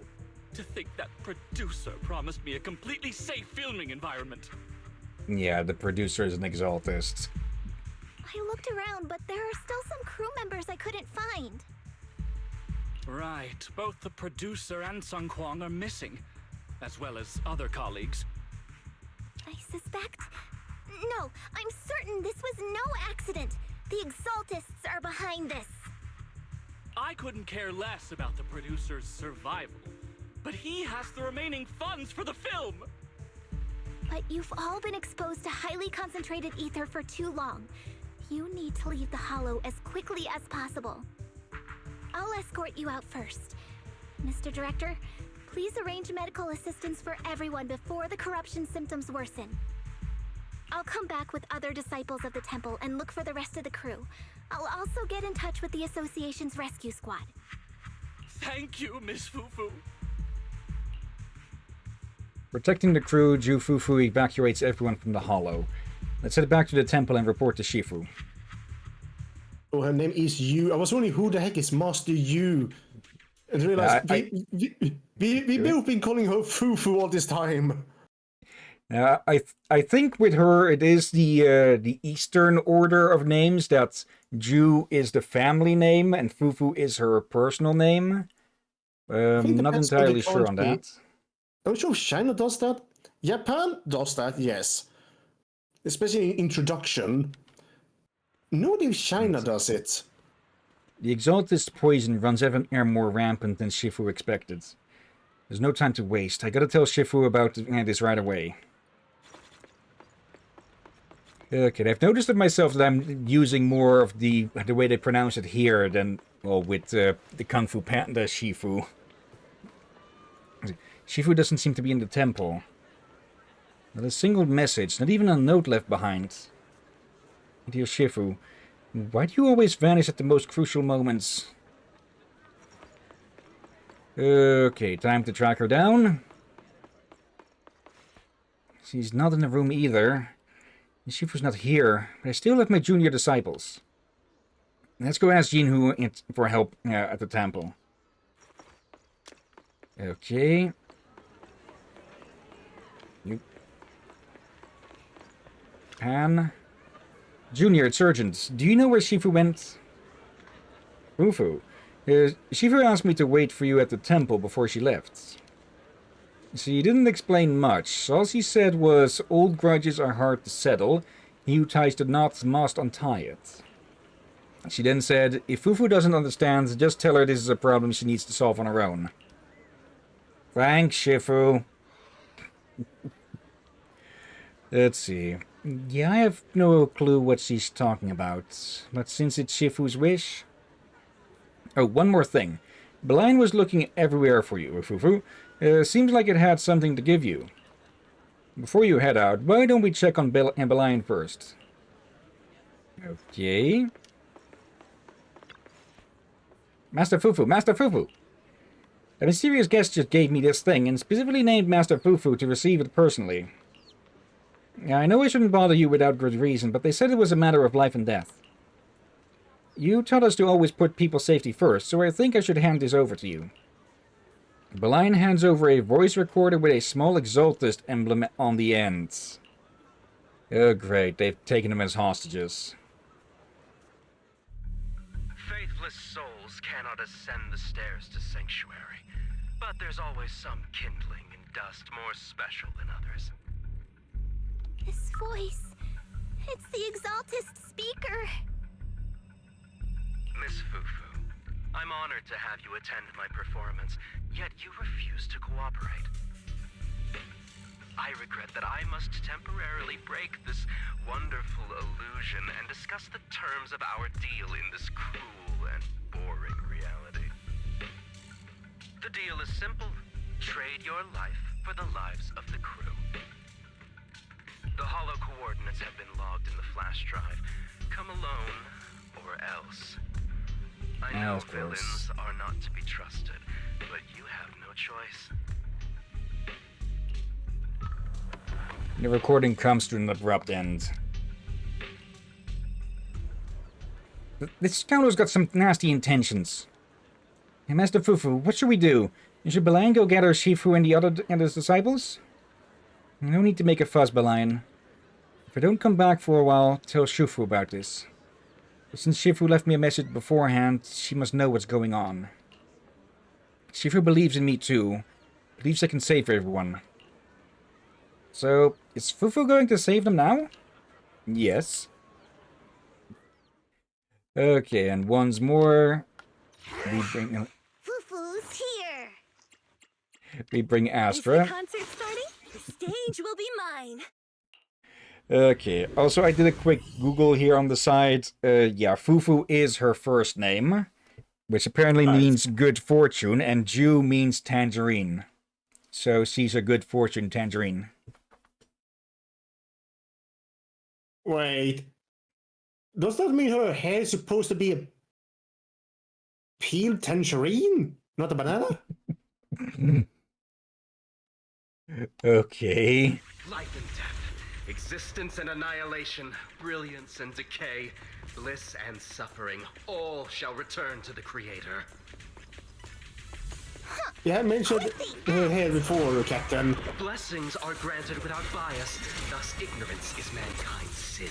To think that producer promised me a completely safe filming environment. Yeah, the producer is an exaltist. I looked around, but there are still some crew members I couldn't find. Right, both the producer and Sung Kwang are missing, as well as other colleagues. I suspect... No, I'm certain this was no accident. The exaltists are behind this. I couldn't care less about the producer's survival, but he has the remaining funds for the film. But you've all been exposed to highly concentrated ether for too long. You need to leave the hollow as quickly as possible. I'll escort you out first. Mr. Director, please arrange medical assistance for everyone before the corruption symptoms worsen. I'll come back with other disciples of the temple and look for the rest of the crew. I'll also get in touch with the association's rescue squad. Thank you, Miss Fufu. Protecting the crew, Ju Fufu evacuates everyone from the hollow. Let's head back to the temple and report to Shifu. Oh, her name is Yu. I was wondering who the heck is Master Yu. And realized we've both been calling her Fufu all this time. I think with her it is the Eastern order of names, that Ju is the family name and Fufu is her personal name. Not entirely sure on that. I'm sure China does that. Japan does that, yes. Especially in introduction. Nobody in China does it. The exaltist poison runs even more rampant than Shifu expected. There's no time to waste. I gotta tell Shifu about this right away. Okay, I've noticed it myself that I'm using more of the way they pronounce it here than, well, with the Kung Fu Panda Shifu. Shifu doesn't seem to be in the temple. Not a single message, not even a note left behind. Dear Shifu, why do you always vanish at the most crucial moments? Okay, time to track her down. She's not in the room either. Shifu's not here, but I still have my junior disciples. Let's go ask Jinhu for help at the temple. Okay. You. Pan. Junior, it's urgent. Do you know where Shifu went? Fufu. Shifu asked me to wait for you at the temple before she left. She didn't explain much. All she said was, old grudges are hard to settle. He who ties the knot must untie it. She then said, if Fufu doesn't understand, just tell her this is a problem she needs to solve on her own. Thanks, Shifu. Let's see. Yeah, I have no clue what she's talking about. But since it's Shifu's wish... Oh, one more thing. Belain was looking everywhere for you, Fufu. Seems like it had something to give you. Before you head out, why don't we check on Belain first? Okay. Master Fufu, Master Fufu! A mysterious guest just gave me this thing and specifically named Master Fufu to receive it personally. I know I shouldn't bother you without good reason, but they said it was a matter of life and death. You taught us to always put people's safety first, so I think I should hand this over to you. Belain hands over a voice recorder with a small exaltist emblem on the end. Oh great, they've taken them as hostages. Faithful not ascend the stairs to Sanctuary, but there's always some kindling in dust more special than others. This voice. It's the Exaltist speaker. Miss Fufu, I'm honored to have you attend my performance, yet you refuse to cooperate. I regret that I must temporarily break this wonderful illusion and discuss the terms of our deal in this cruel and boring reality. The deal is simple. Trade your life for the lives of the crew. The hollow coordinates have been logged in the flash drive. Come alone, or else. I know villains are not to be trusted, but you have no choice. The recording comes to an abrupt end. This scoundrel's got some nasty intentions. Hey, Master Fufu, what should we do? Should Belian go gather Shifu and his disciples? No need to make a fuss, Belian. If I don't come back for a while, tell Shifu about this. Since Shifu left me a message beforehand, she must know what's going on. Shifu believes in me too. Believes I can save everyone. So, is Fufu going to save them now? Yes. Okay, and once more, we bring... Fufu's here. We bring Astra. Is the concert starting? The stage will be mine. Okay, also I did a quick Google here on the side. Yeah, Fufu is her first name, which apparently means good fortune, and Ju means tangerine. So she's a good fortune tangerine. Wait. Does that mean her hair is supposed to be a peeled tangerine? Not a banana? Okay. Life and death, existence and annihilation, brilliance and decay, bliss and suffering, all shall return to the Creator. You have mentioned her hair before, Captain. Blessings are granted without bias, thus ignorance is mankind's sin.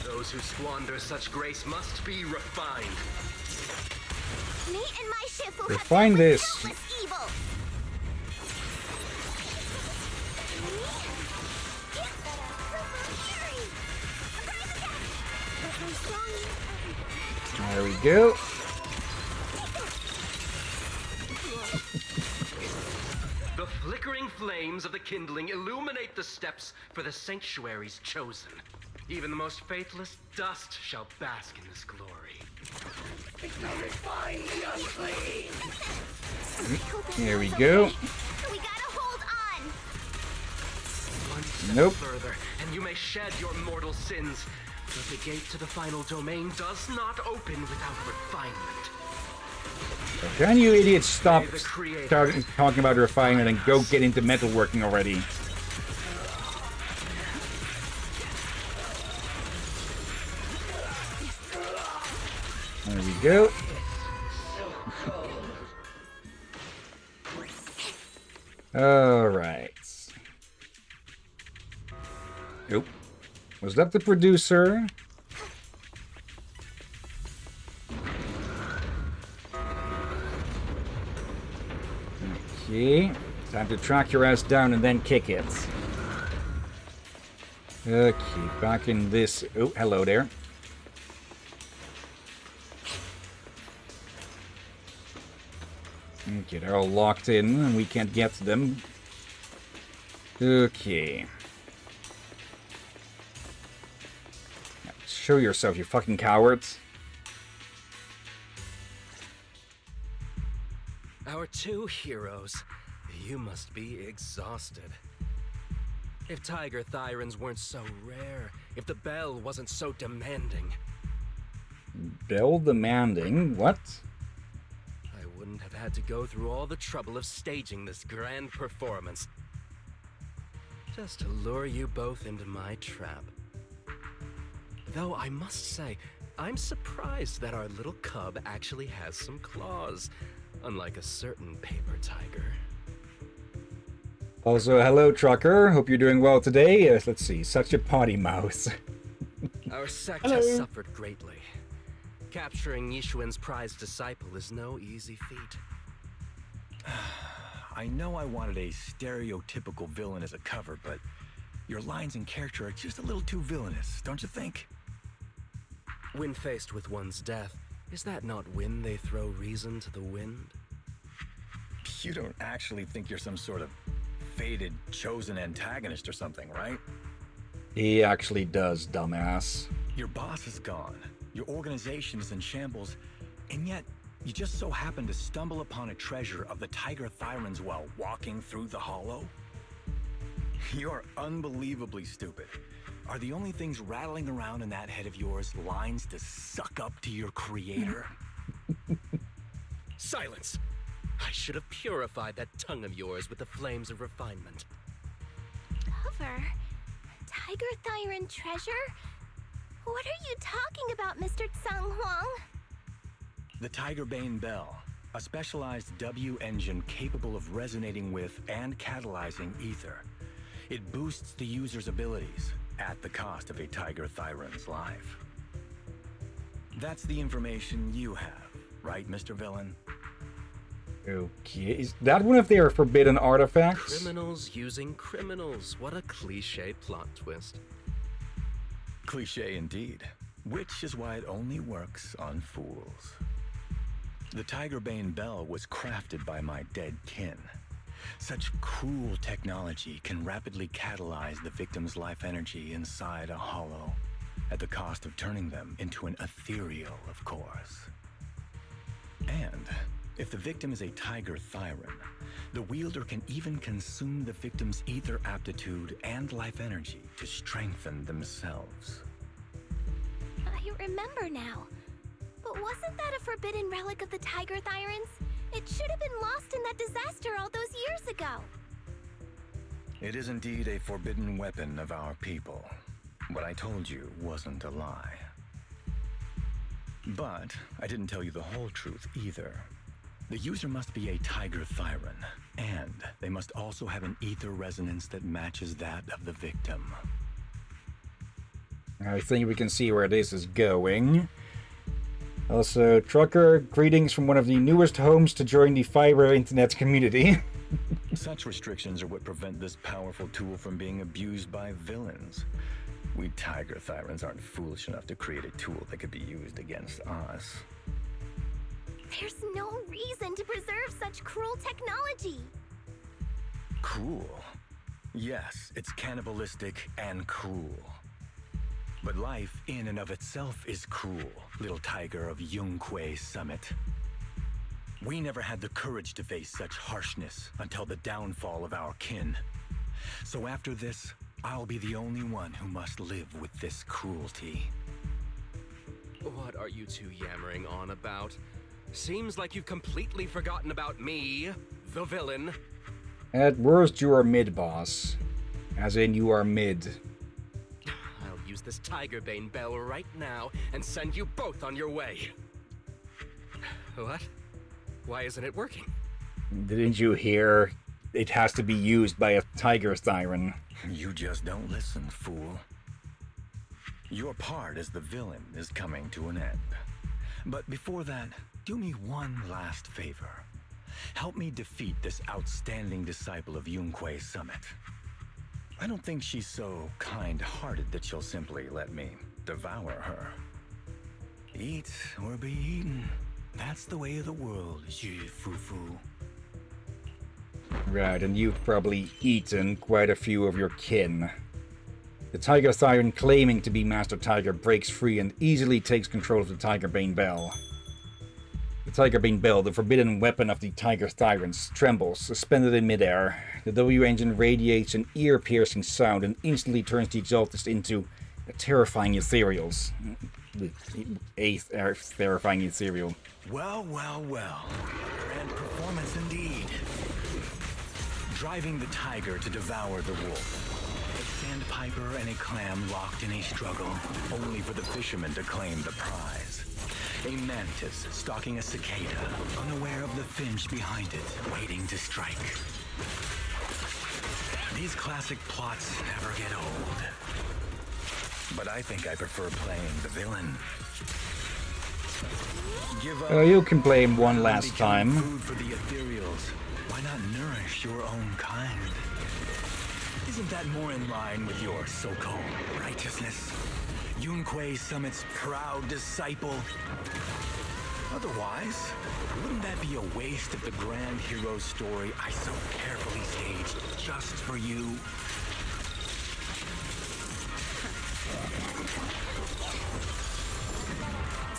Those who squander such grace must be refined. Me and my Shifu Refine have this. countless evils. There we go. The flickering flames of the kindling illuminate the steps for the sanctuaries chosen. Even the most faithless dust shall bask in this glory. Here we go. We gotta hold on. One step Nope. further, and you may shed your mortal sins. But the gate to the final domain does not open without refinement. Can you idiots stop talking about refinement and go get into metalworking already? There we go. Alright. Nope. Was that the producer? Okay. Time to track your ass down and then kick it. Okay, back in this... Oh, hello there. Okay, they're all locked in and we can't get to them. Okay. Show yourself, you fucking cowards. Our two heroes. You must be exhausted. If Tiger Thyrans weren't so rare, if the bell wasn't so demanding. Bell demanding? What? I wouldn't have had to go through all the trouble of staging this grand performance. Just to lure you both into my trap. Though I must say, I'm surprised that our little cub actually has some claws, unlike a certain paper tiger. Also, hello, trucker. Hope you're doing well today. Let's see. Such a potty mouth. Our sect Hello. has suffered greatly. Capturing Yishuan's prized disciple is no easy feat. I know I wanted a stereotypical villain as a cover, but your lines and character are just a little too villainous, don't you think? When faced with one's death, is that not when they throw reason to the wind? You don't actually think you're some sort of fated, chosen antagonist or something, right? He actually does, dumbass. Your boss is gone, your organization is in shambles, and yet you just so happen to stumble upon a treasure of the Tiger Thyrans while walking through the hollow? You're unbelievably stupid. Are the only things rattling around in that head of yours lines to suck up to your creator? Silence! I should have purified that tongue of yours with the flames of refinement. Cover? Tiger Thyran treasure? What are you talking about, Mr. Tsang Huang? The Tigerbane Bell, a specialized W engine capable of resonating with and catalyzing ether. It boosts the user's abilities at the cost of a Tiger Thyran's life. That's the information you have, right, Mr. Villain? Okay, is that one of their forbidden artifacts? Criminals using criminals. What a cliche plot twist. Cliche indeed, which is why it only works on fools. The Tigerbane Bell was crafted by my dead kin. Such cruel technology can rapidly catalyze the victim's life energy inside a hollow, at the cost of turning them into an ethereal, of course. And if the victim is a Tiger Thyran, the wielder can even consume the victim's ether aptitude and life energy to strengthen themselves. I remember now. But wasn't that a forbidden relic of the Tiger Thyrans? It should have been lost in that disaster all those years ago. It is indeed a forbidden weapon of our people. What I told you wasn't a lie. But I didn't tell you the whole truth either. The user must be a Tiger Thyran, and they must also have an ether resonance that matches that of the victim. I think we can see where this is going. Also, Trucker, greetings from one of the newest homes to join the fiber internet community. Such restrictions are what prevent this powerful tool from being abused by villains. We Tiger Thyrans aren't foolish enough to create a tool that could be used against us. There's no reason to preserve such cruel technology. Cruel? Yes, it's cannibalistic and cruel. But life in and of itself is cruel, little tiger of Yunque Summit. We never had the courage to face such harshness until the downfall of our kin. So after this, I'll be the only one who must live with this cruelty. What are you two yammering on about? Seems like you've completely forgotten about me, the villain. At worst, you are mid-boss. As in, you are mid. I'll use this Tigerbane Bell right now and send you both on your way. What? Why isn't it working? Didn't you hear? It has to be used by a Tiger Thyran. You just don't listen, fool. Your part as the villain is coming to an end. But before that, do me one last favor. Help me defeat this outstanding disciple of Yunque Summit. I don't think she's so kind-hearted that she'll simply let me devour her. Eat or be eaten. That's the way of the world, Xu Fufu. Right, and you've probably eaten quite a few of your kin. The Tiger Thyran claiming to be Master Tiger breaks free and easily takes control of the Tigerbane Bell. The Tigerbane Bell, the forbidden weapon of the Tiger Thyrans, trembles, suspended in midair. The W engine radiates an ear-piercing sound and instantly turns the Exaltist into a terrifying ethereals. A terrifying ethereal. Well, well, well. Grand performance indeed. Driving the tiger to devour the wolf. A sandpiper and a clam locked in a struggle, only for the fisherman to claim the prize. A mantis stalking a cicada, unaware of the finch behind it, waiting to strike. These classic plots never get old. But I think I prefer playing the villain. Give up. You can play him one last Become time. Food for the ethereals. Why not nourish your own kind? Isn't that more in line with your so-called righteousness? Yunquei Summit's proud disciple. Otherwise, wouldn't that be a waste of the grand hero story I so carefully staged just for you?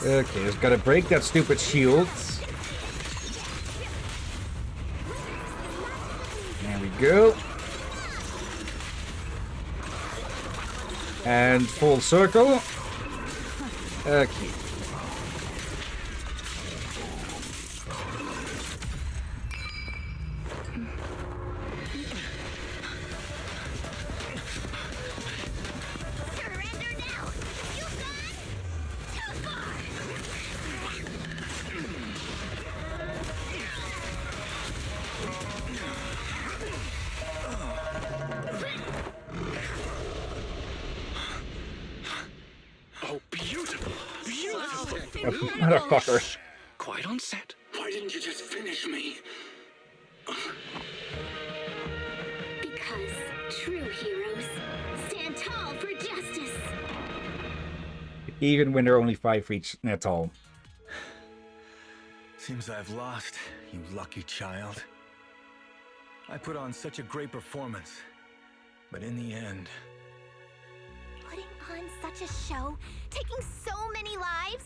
Okay, just gotta break that stupid shield. There we go. And full circle. Okay. Oh, beautiful. Beautiful. Motherfucker. Quite on set. Why didn't you just finish me? Because true heroes stand tall for justice. Even when they're only 5 feet tall. Seems I've lost, you lucky child. I put on such a great performance, but in the end... Putting on such a show, taking so many lives,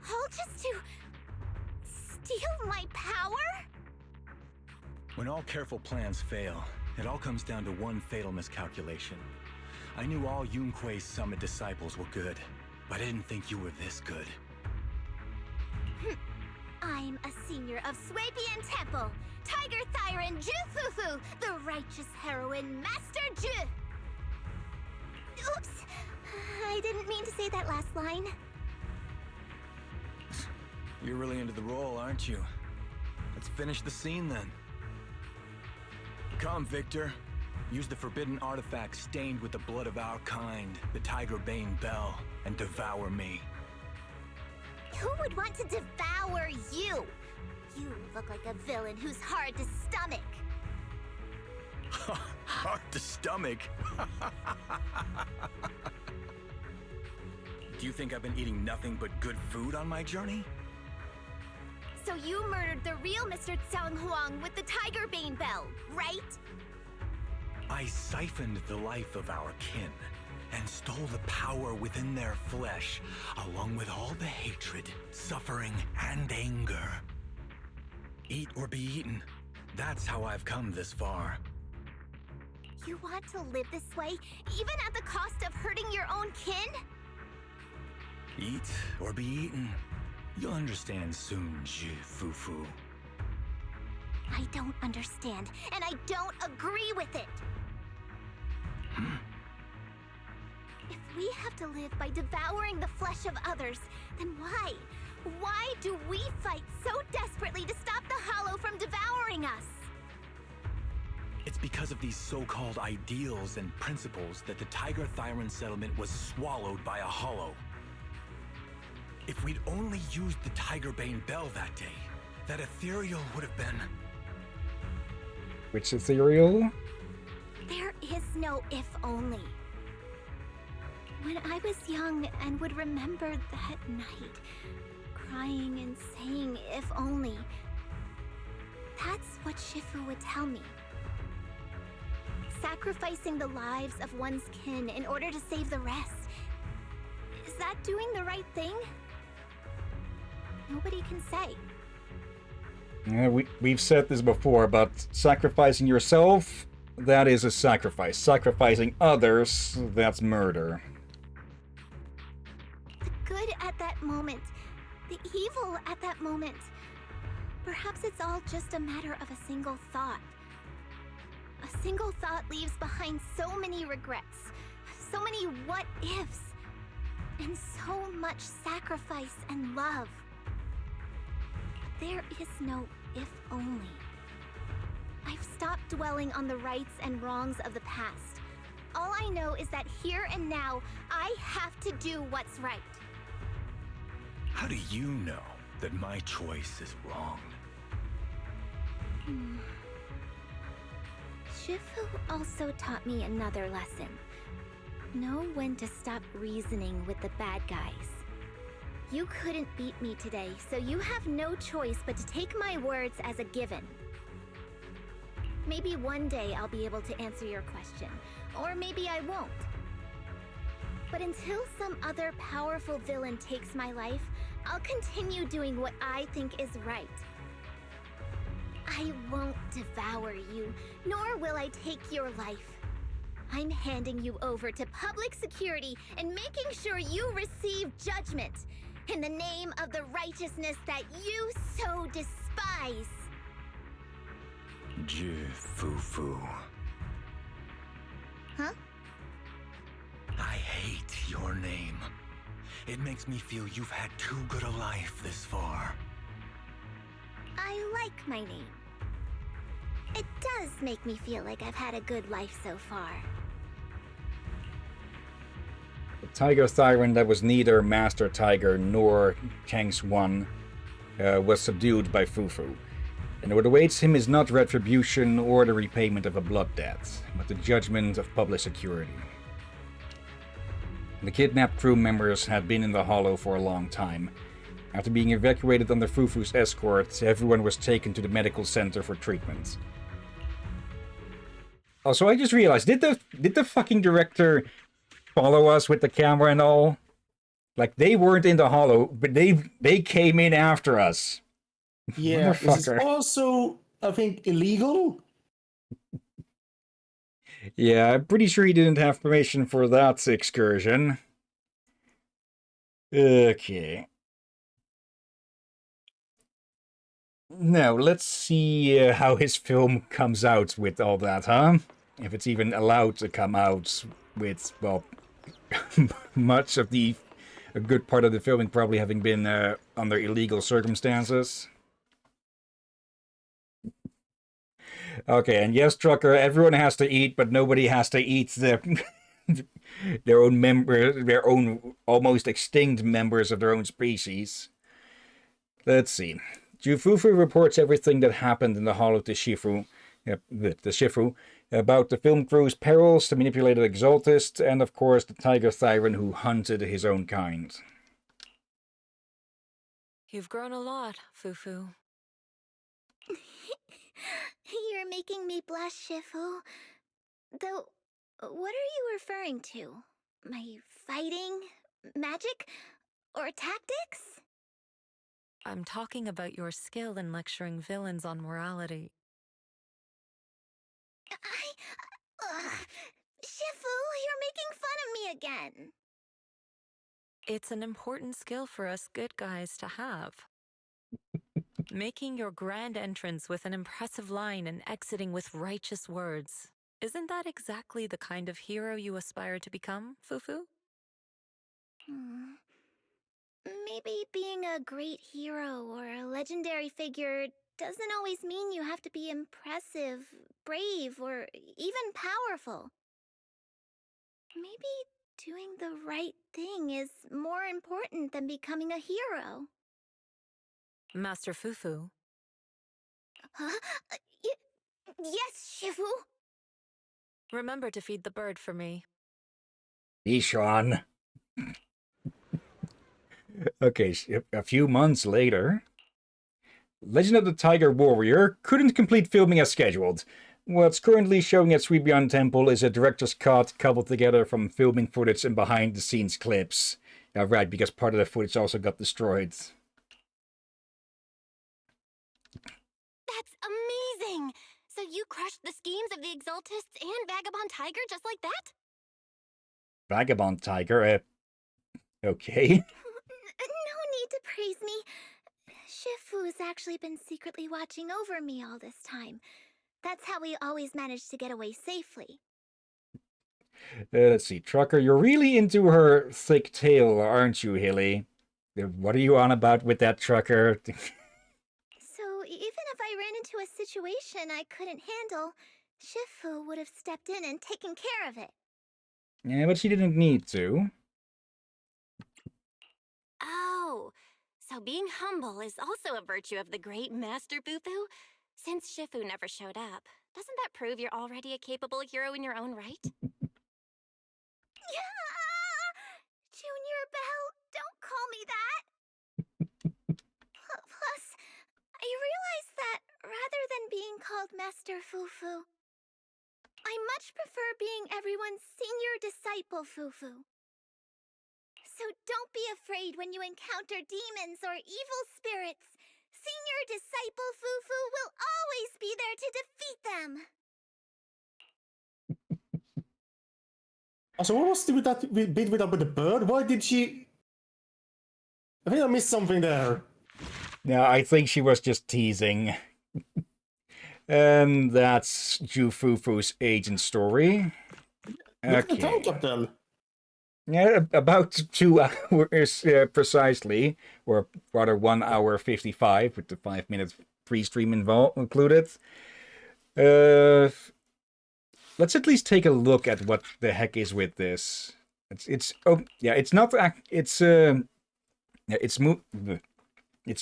all just to steal my power? When all careful plans fail, it all comes down to one fatal miscalculation. I knew all Yunquei Summit disciples were good, but I didn't think you were this good. I'm a senior of Swabian Temple, Tiger Thyron Jufufu, the righteous heroine Master Ju. Oops, I didn't mean to say that last line. You're really into the role, aren't you? Let's finish the scene then. Come, Victor. Use the forbidden artifact stained with the blood of our kind, the Tiger Bane Bell, and devour me. Who would want to devour you? You look like a villain who's hard to stomach. Hard to stomach? Do you think I've been eating nothing but good food on my journey? So you murdered the real Mr. Tsang Huang with the Tiger Bane Bell, right? I siphoned the life of our kin and stole the power within their flesh, along with all the hatred, suffering, and anger. Eat or be eaten. That's how I've come this far. You want to live this way, even at the cost of hurting your own kin? Eat or be eaten. You'll understand soon, Zhi Fufu. I don't understand, and I don't agree with it. If we have to live by devouring the flesh of others, then why? Why do we fight so desperately to stop the Hollow from devouring us? It's because of these so-called ideals and principles that the Tiger Thyron settlement was swallowed by a Hollow. If we'd only used the Tiger Bane Bell that day, that ethereal would have been... Which ethereal? There is no if only. When I was young and would remember that night, crying and saying if only, that's what Shifu would tell me. Sacrificing the lives of one's kin in order to save the rest. Is that doing the right thing? Nobody can say. We've said this before, but sacrificing yourself, that is a sacrifice. Sacrificing others, that's murder. The good at that moment, the evil at that moment. Perhaps it's all just a matter of a single thought. A single thought leaves behind so many regrets, so many what-ifs, and so much sacrifice and love. But there is no if only. I've stopped dwelling on the rights and wrongs of the past. All I know is that here and now, I have to do what's right. How do you know that my choice is wrong? Shifu also taught me another lesson. Know when to stop reasoning with the bad guys. You couldn't beat me today, so you have no choice but to take my words as a given. Maybe one day I'll be able to answer your question, or maybe I won't. But until some other powerful villain takes my life, I'll continue doing what I think is right. I won't devour you, nor will I take your life. I'm handing you over to public security and making sure you receive judgment in the name of the righteousness that you so despise. Fufu. Huh? I hate your name. It makes me feel you've had too good a life this far. I like my name. It does make me feel like I've had a good life so far. The Tiger Tyrant that was neither Master Tiger nor Kang's One was subdued by Fufu. And what awaits him is not retribution or the repayment of a blood debt, but the judgment of public security. The kidnapped crew members had been in the Hollow for a long time. After being evacuated under Fufu's escort, everyone was taken to the medical center for treatment. Also, I just realized, did the fucking director follow us with the camera and all? Like, they weren't in the Hollow, but they came in after us. Yeah, this is Motherfucker. also, I think, illegal. Yeah, I'm pretty sure he didn't have permission for that excursion. Okay. Now, let's see how his film comes out with all that, huh? If it's even allowed to come out with, well, much of a good part of the filming probably having been under illegal circumstances. Okay, and yes, Trucker, everyone has to eat, but nobody has to eat their own almost extinct members of their own species. Let's see. Jufufu reports everything that happened in the Hollow to Shifu, about the film crew's perils, the manipulated exaltist, and of course the Tiger Thyron who hunted his own kind. You've grown a lot, Fufu. You're making me blush, Shifu. Though, what are you referring to? My fighting? Magic? Or tactics? I'm talking about your skill in lecturing villains on morality. Shifu, you're making fun of me again. It's an important skill for us good guys to have. Making your grand entrance with an impressive line and exiting with righteous words. Isn't that exactly the kind of hero you aspire to become, Fufu? Maybe being a great hero or a legendary figure doesn't always mean you have to be impressive, brave, or even powerful. Maybe doing the right thing is more important than becoming a hero. Master Fufu. Huh? Yes, Shifu. Remember to feed the bird for me. Ishan. Okay, a few months later, Legend of the Tiger Warrior couldn't complete filming as scheduled. What's currently showing at Suibian Temple is a director's cut cobbled together from filming footage and behind-the-scenes clips. Right, because part of the footage also got destroyed. That's amazing! So you crushed the schemes of the Exaltists and Vagabond Tiger just like that? Vagabond Tiger, okay. No need to praise me. Shifu's actually been secretly watching over me all this time. That's how we always managed to get away safely. Let's see, Trucker, you're really into her thick tail, aren't you, Hilly? What are you on about with that, Trucker? So even if I ran into a situation I couldn't handle, Shifu would have stepped in and taken care of it. Yeah, but she didn't need to. Oh, So being humble is also a virtue of the great Master Fufu? Since Shifu never showed up, doesn't that prove you're already a capable hero in your own right? Junior Belle, don't call me that! Plus, I realize that rather than being called Master Fufu, I much prefer being everyone's senior disciple Fufu. So don't be afraid when you encounter demons or evil spirits. Senior disciple Fufu will always be there to defeat them. So what was with that bit with the bird? Why did she... I think I missed something there. Yeah, I think she was just teasing. And that's Jufufu's agent story. Look at the time, Captain. Yeah, about 2 hours precisely, or rather 1 hour 55 with the 5 minutes free stream included. Let's at least take a look at what the heck is with this. It's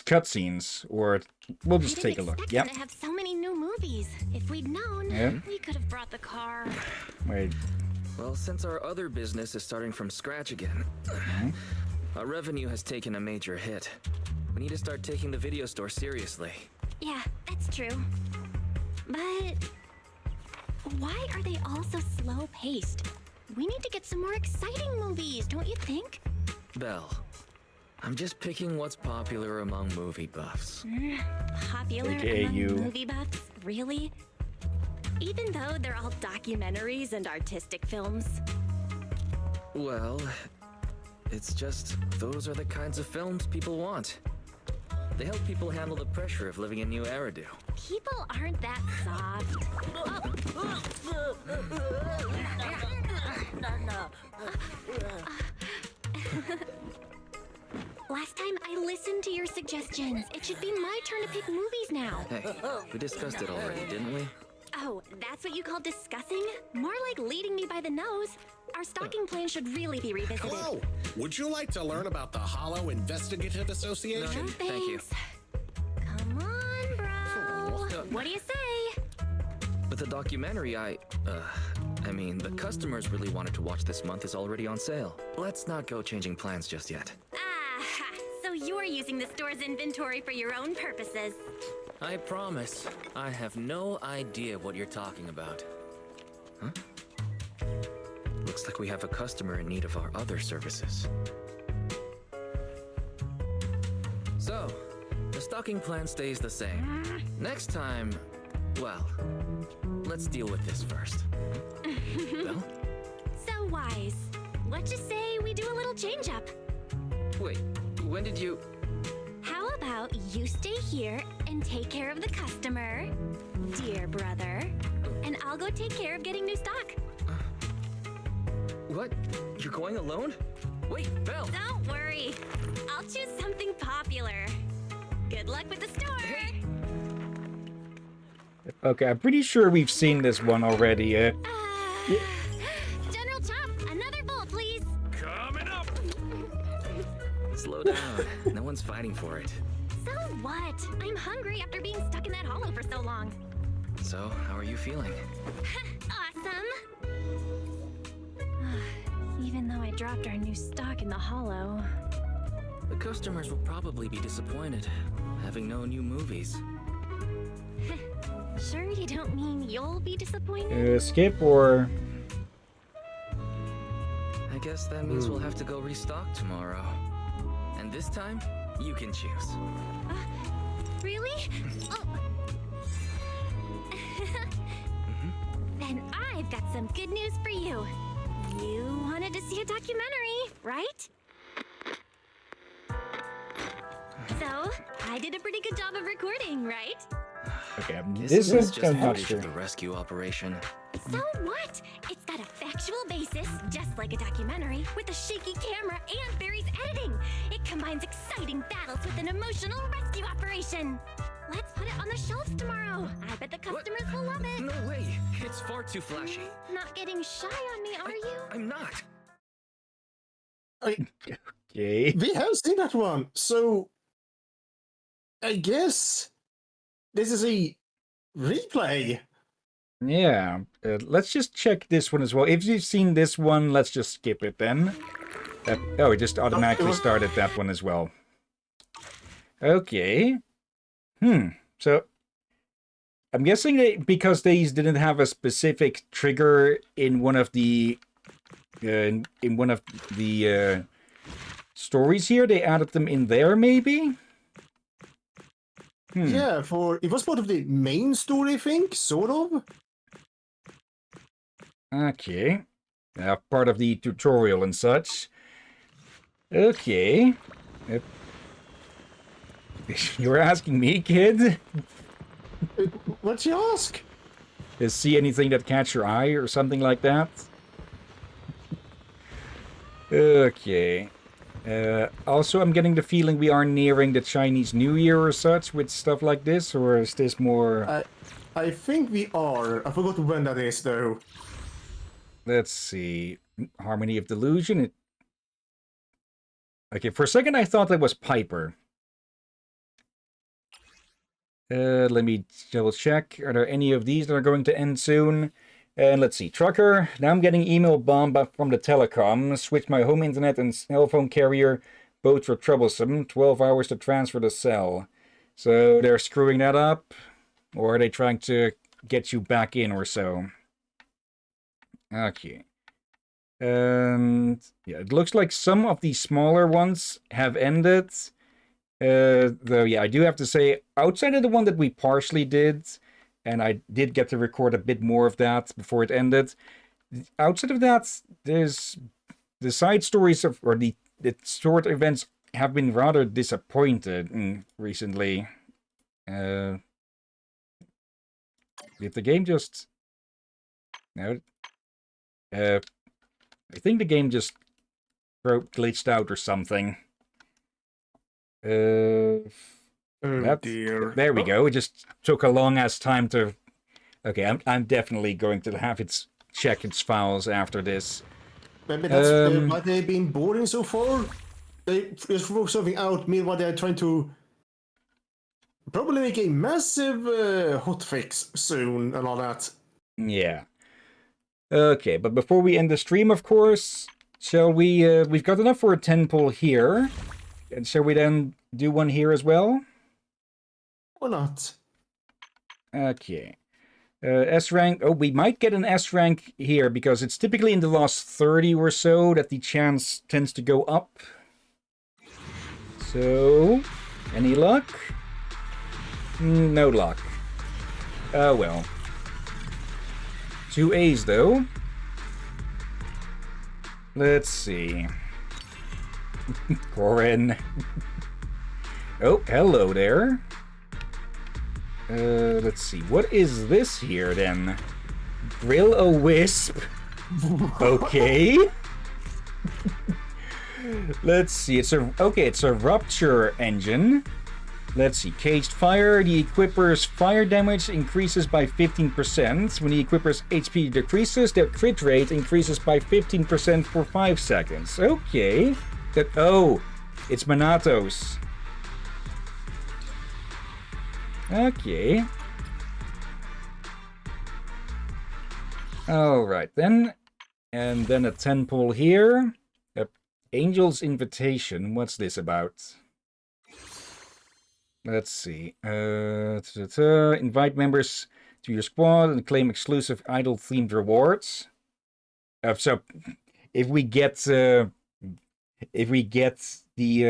cutscenes, or we'll just take a look. Yeah. To have so many new movies. If we'd known, we could have brought the car. Wait. Well, since our other business is starting from scratch again, our revenue has taken a major hit. We need to start taking the video store seriously. Yeah, that's true. But why are they all so slow-paced? We need to get some more exciting movies, don't you think? Belle, I'm just picking what's popular among movie buffs. Popular among movie buffs? Really? Even though they're all documentaries and artistic films? Well, it's just those are the kinds of films people want. They help people handle the pressure of living in New Eridu. People aren't that soft. Last time I listened to your suggestions. It should be my turn to pick movies now. Hey, we discussed it already, didn't we? Oh, that's what you call discussing? More like leading me by the nose. Our stocking plan should really be revisited. Hello! Would you like to learn about the Hollow Investigative Association? No, thank you. Come on, bro. What do you say? But the documentary the customers really wanted to watch this month is already on sale. Let's not go changing plans just yet. So you're using the store's inventory for your own purposes. I promise, I have no idea what you're talking about. Huh? Looks like we have a customer in need of our other services. So, the stocking plan stays the same. Next time, well, let's deal with this first. Well? So wise. What you say we do a little change-up? Wait, when did you... How about you stay here and take care of the customer, dear brother, and I'll go take care of getting new stock. What? You're going alone? Wait, Belle! Don't worry. I'll choose something popular. Good luck with the store! Hey. Okay, I'm pretty sure we've seen this one already. General Chop, another bowl, please. Coming up! Slow down. No one's fighting for it. So what? I'm hungry after being stuck in that hollow for so long. So, how are you feeling? Awesome! Even though I dropped our new stock in the hollow. The customers will probably be disappointed, having no new movies. Sure you don't mean you'll be disappointed? Skip or... I guess that means we'll have to go restock tomorrow. And this time, you can choose. Really? Oh. Then I've got some good news for you. You wanted to see a documentary, right? So, I did a pretty good job of recording, right? Okay, this is just footage of the rescue operation. So what? It's got a factual basis, just like a documentary, with a shaky camera and Barry's editing. It combines exciting battles with an emotional rescue operation. Let's put it on the shelves tomorrow. I bet the customers will love it. No way. It's far too flashy. Not getting shy on me, are you? I'm not. Okay. We have seen that one. So I guess this is a replay. Yeah, let's just check this one as well. If you've seen this one, let's just skip it then. Oh, it just automatically started that one as well. Okay. So, I'm guessing that because these didn't have a specific trigger in one of the... in one of the stories here, they added them in there, maybe? Yeah, it was part of the main story, I think, sort of. Okay. Part of the tutorial and such. Okay. You're asking me, kid? What'd you ask? See anything that catch your eye or something like that? Okay. Also, I'm getting the feeling we are nearing the Chinese New Year or such with stuff like this, or is this more... I think we are. I forgot when that is, though. Let's see. Harmony of Delusion. Okay, for a second I thought that was Piper. Let me double check. Are there any of these that are going to end soon? And let's see. Trucker. Now I'm getting email bomb from the telecom. Switch my home internet and cell phone carrier. Both were troublesome. 12 hours to transfer the cell. So they're screwing that up? Or are they trying to get you back in or so? Okay. And yeah, it looks like some of the smaller ones have ended. Though, yeah, I do have to say, outside of the one that we partially did, and I did get to record a bit more of that before it ended, outside of that, there's the side stories of, or the short events have been rather disappointed recently. Did the game just... No. I think the game just glitched out or something. Oh dear. There we go. It just took a long ass time to... Okay, I'm definitely going to have it check its files after this. Maybe that's why they've been boring so far. They just throw something out meanwhile they're trying to probably make a massive hotfix soon and all that. Yeah. Okay, but before we end the stream, of course, shall we... we've got enough for a 10 pull here. And shall we then do one here as well? Or not? Okay. S rank. Oh, we might get an S rank here because it's typically in the last 30 or so that the chance tends to go up. So, any luck? No luck. Oh well. 2 A's though. Let's see. Corin. Oh, hello there. Let's see. What is this here, then? Grill-O-Wisp? Okay. Let's see. It's a Rupture engine. Let's see. Caged Fire. The equipper's fire damage increases by 15%. When the equipper's HP decreases, their crit rate increases by 15% for 5 seconds. Okay. Oh, it's Manatos. Okay. Alright then. And then a 10 pull here. Angel's Invitation. What's this about? Let's see. Invite members to your squad and claim exclusive idol-themed rewards. So, if we get the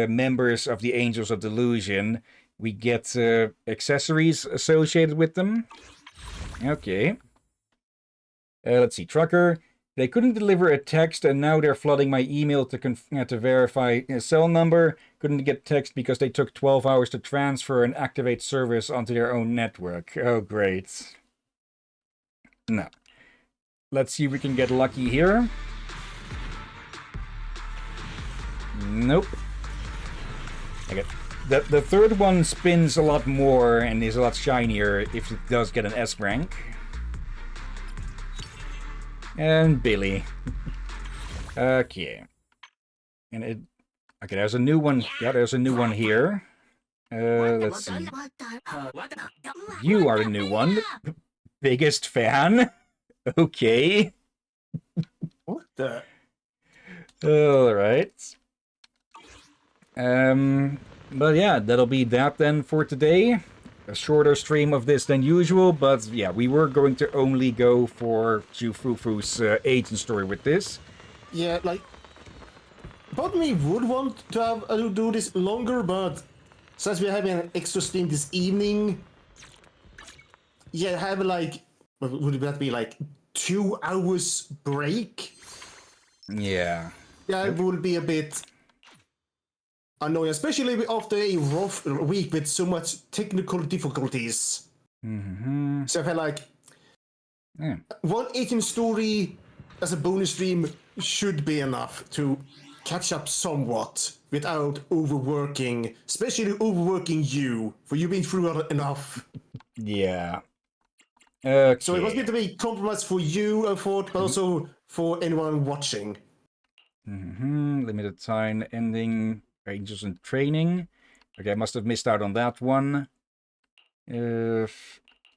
members of the Angels of Delusion, we get accessories associated with them. Okay. Let's see. Trucker. They couldn't deliver a text, and now they're flooding my email to verify a cell number. Couldn't get text because they took 12 hours to transfer and activate service onto their own network. Oh, great. No. Let's see if we can get lucky here. Nope. Okay. The third one spins a lot more and is a lot shinier if it does get an S rank. And Billy. Okay. And okay, there's a new one. Yeah, there's a new one here. Let's see. You are the new one. Biggest fan. Okay. What the? All right. But yeah, that'll be that then for today. A shorter stream of this than usual, but yeah, we were going to only go for Jufufu's agent story with this. Yeah, like, part of me would want to have do this longer, but since we're having an extra stream this evening, yeah, have like, would that be like 2 hours break? Yeah. Yeah, it would be a bit annoying, especially after a rough week with so much technical difficulties. Mm-hmm. So I feel like one 18 story as a bonus stream should be enough to catch up somewhat without overworking, especially overworking you, for you being through it enough. Yeah. Okay. So it was meant to be compromise for you, I thought, but also for anyone watching. Mm-hmm. Limited time ending. Rangers in training. Okay, I must have missed out on that one. Oh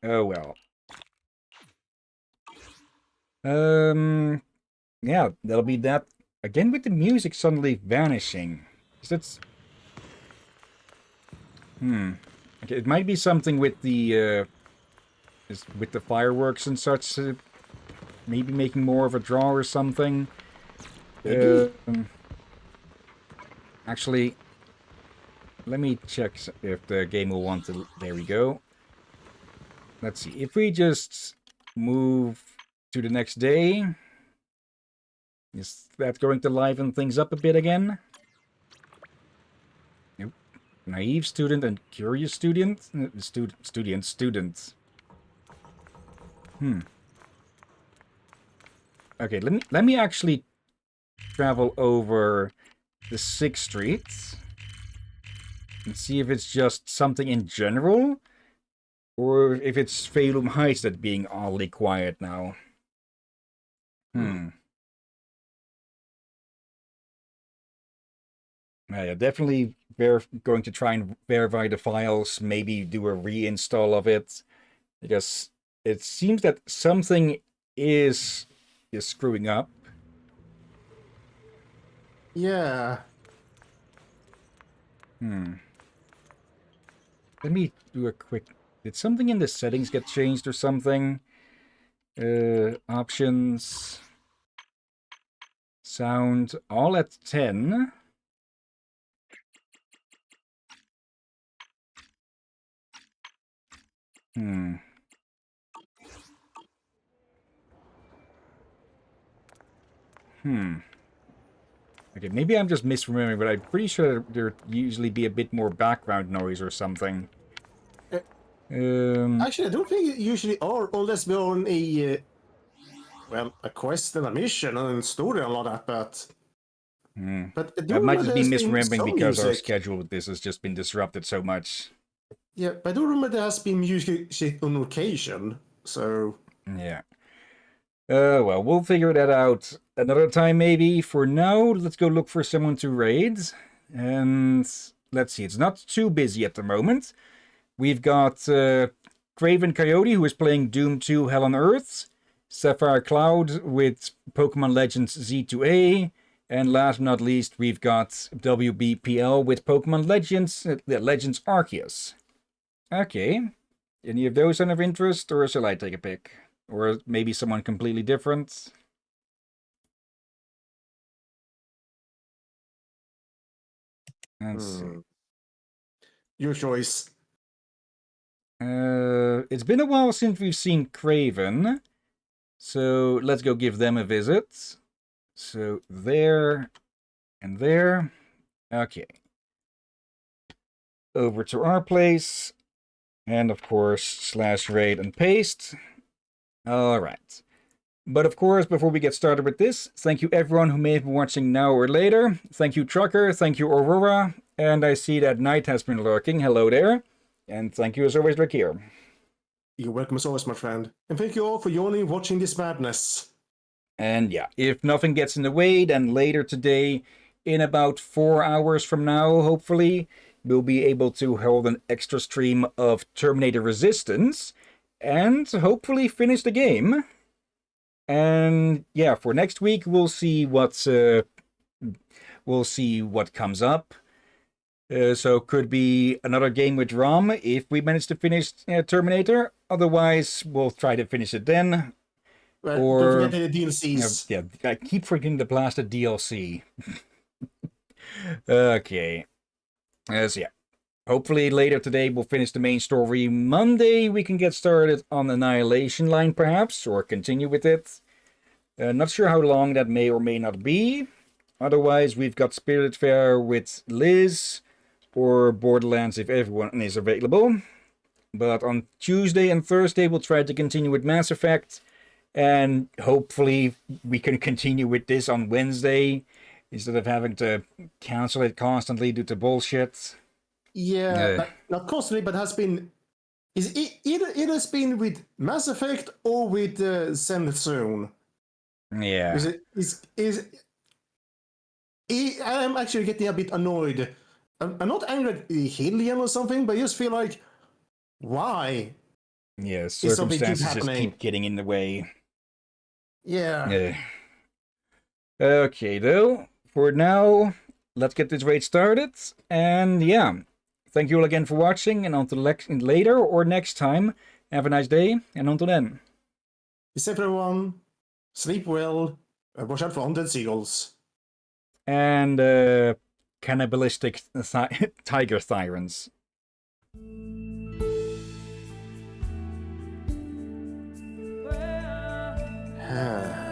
well. Yeah, that'll be that. Again with the music suddenly vanishing. Is that... Okay, it might be something with the with the fireworks and such. Maybe making more of a draw or something. Actually, let me check if the game will want to... There we go. Let's see. If we just move to the next day... Is that going to liven things up a bit again? Nope. Naive student and curious student? Student. Okay, let me actually travel over the 6th Street and see if it's just something in general, or if it's Phalum Heights that's being oddly quiet now. Yeah, definitely going to try and verify the files, maybe do a reinstall of it, because it seems that something is screwing up. Yeah. Let me do a quick... Did something in the settings get changed or something? Options... Sound, all at 10. Okay, maybe I'm just misremembering, but I'm pretty sure there'd usually be a bit more background noise or something. Actually, I don't think it usually are, unless we're on a, well, a quest and a mission and story and all that, but... But I might just be misremembering because our music. schedule with this has just been disrupted so much. Yeah, but I do remember there has been music on occasion, so... Yeah. Well, we'll figure that out another time maybe. For now, let's go look for someone to raid. And let's see, it's not too busy at the moment. We've got Craven Coyote, who is playing Doom 2 Hell on Earth. Sapphire Cloud with Pokemon Legends Z2A. And last but not least, we've got WBPL with Pokemon Legends Arceus. Okay. Any of those sound of interest, or shall I take a pick? Or maybe someone completely different? Let's see. Your choice. It's been a while since we've seen Craven. So let's go give them a visit. So there and there. Okay. Over to our place. And of course, /raid and paste. Alright. But of course, before we get started with this, thank you everyone who may have been watching now or later. Thank you Trucker, thank you Aurora, and I see that Knight has been lurking. Hello there. And thank you as always, Rakir. You're welcome as always, my friend. And thank you all for joining watching this madness. And yeah, if nothing gets in the way, then later today, in about 4 hours from now, hopefully, we'll be able to hold an extra stream of Terminator Resistance and hopefully finish the game. And yeah, for next week we'll see what comes up. So could be another game with ROM if we manage to finish Terminator. Otherwise, we'll try to finish it then. Or don't forget the DLCs. Yeah, I keep forgetting the blasted DLC. Okay. So yeah. Hopefully later today we'll finish the main story. Monday we can get started on Annihilation Line perhaps, or continue with it. Not sure how long that may or may not be. Otherwise, we've got Spirit Fair with Liz, or Borderlands if everyone is available. But on Tuesday and Thursday, we'll try to continue with Mass Effect. And hopefully, we can continue with this on Wednesday, instead of having to cancel it constantly due to bullshit. Yeah, not constantly, but has been... It has been with Mass Effect or with Zenless Zone. Yeah. I'm actually getting a bit annoyed. I'm not angry at Hillyan or something, but I just feel like, why? Yeah, circumstances just keep getting in the way. Yeah. Okay, though, for now, let's get this raid started. And yeah, thank you all again for watching, and until later or next time, have a nice day, and until then. Be safe, everyone. Sleep well. Watch out for undead seagulls. And cannibalistic tiger sirens. Ah.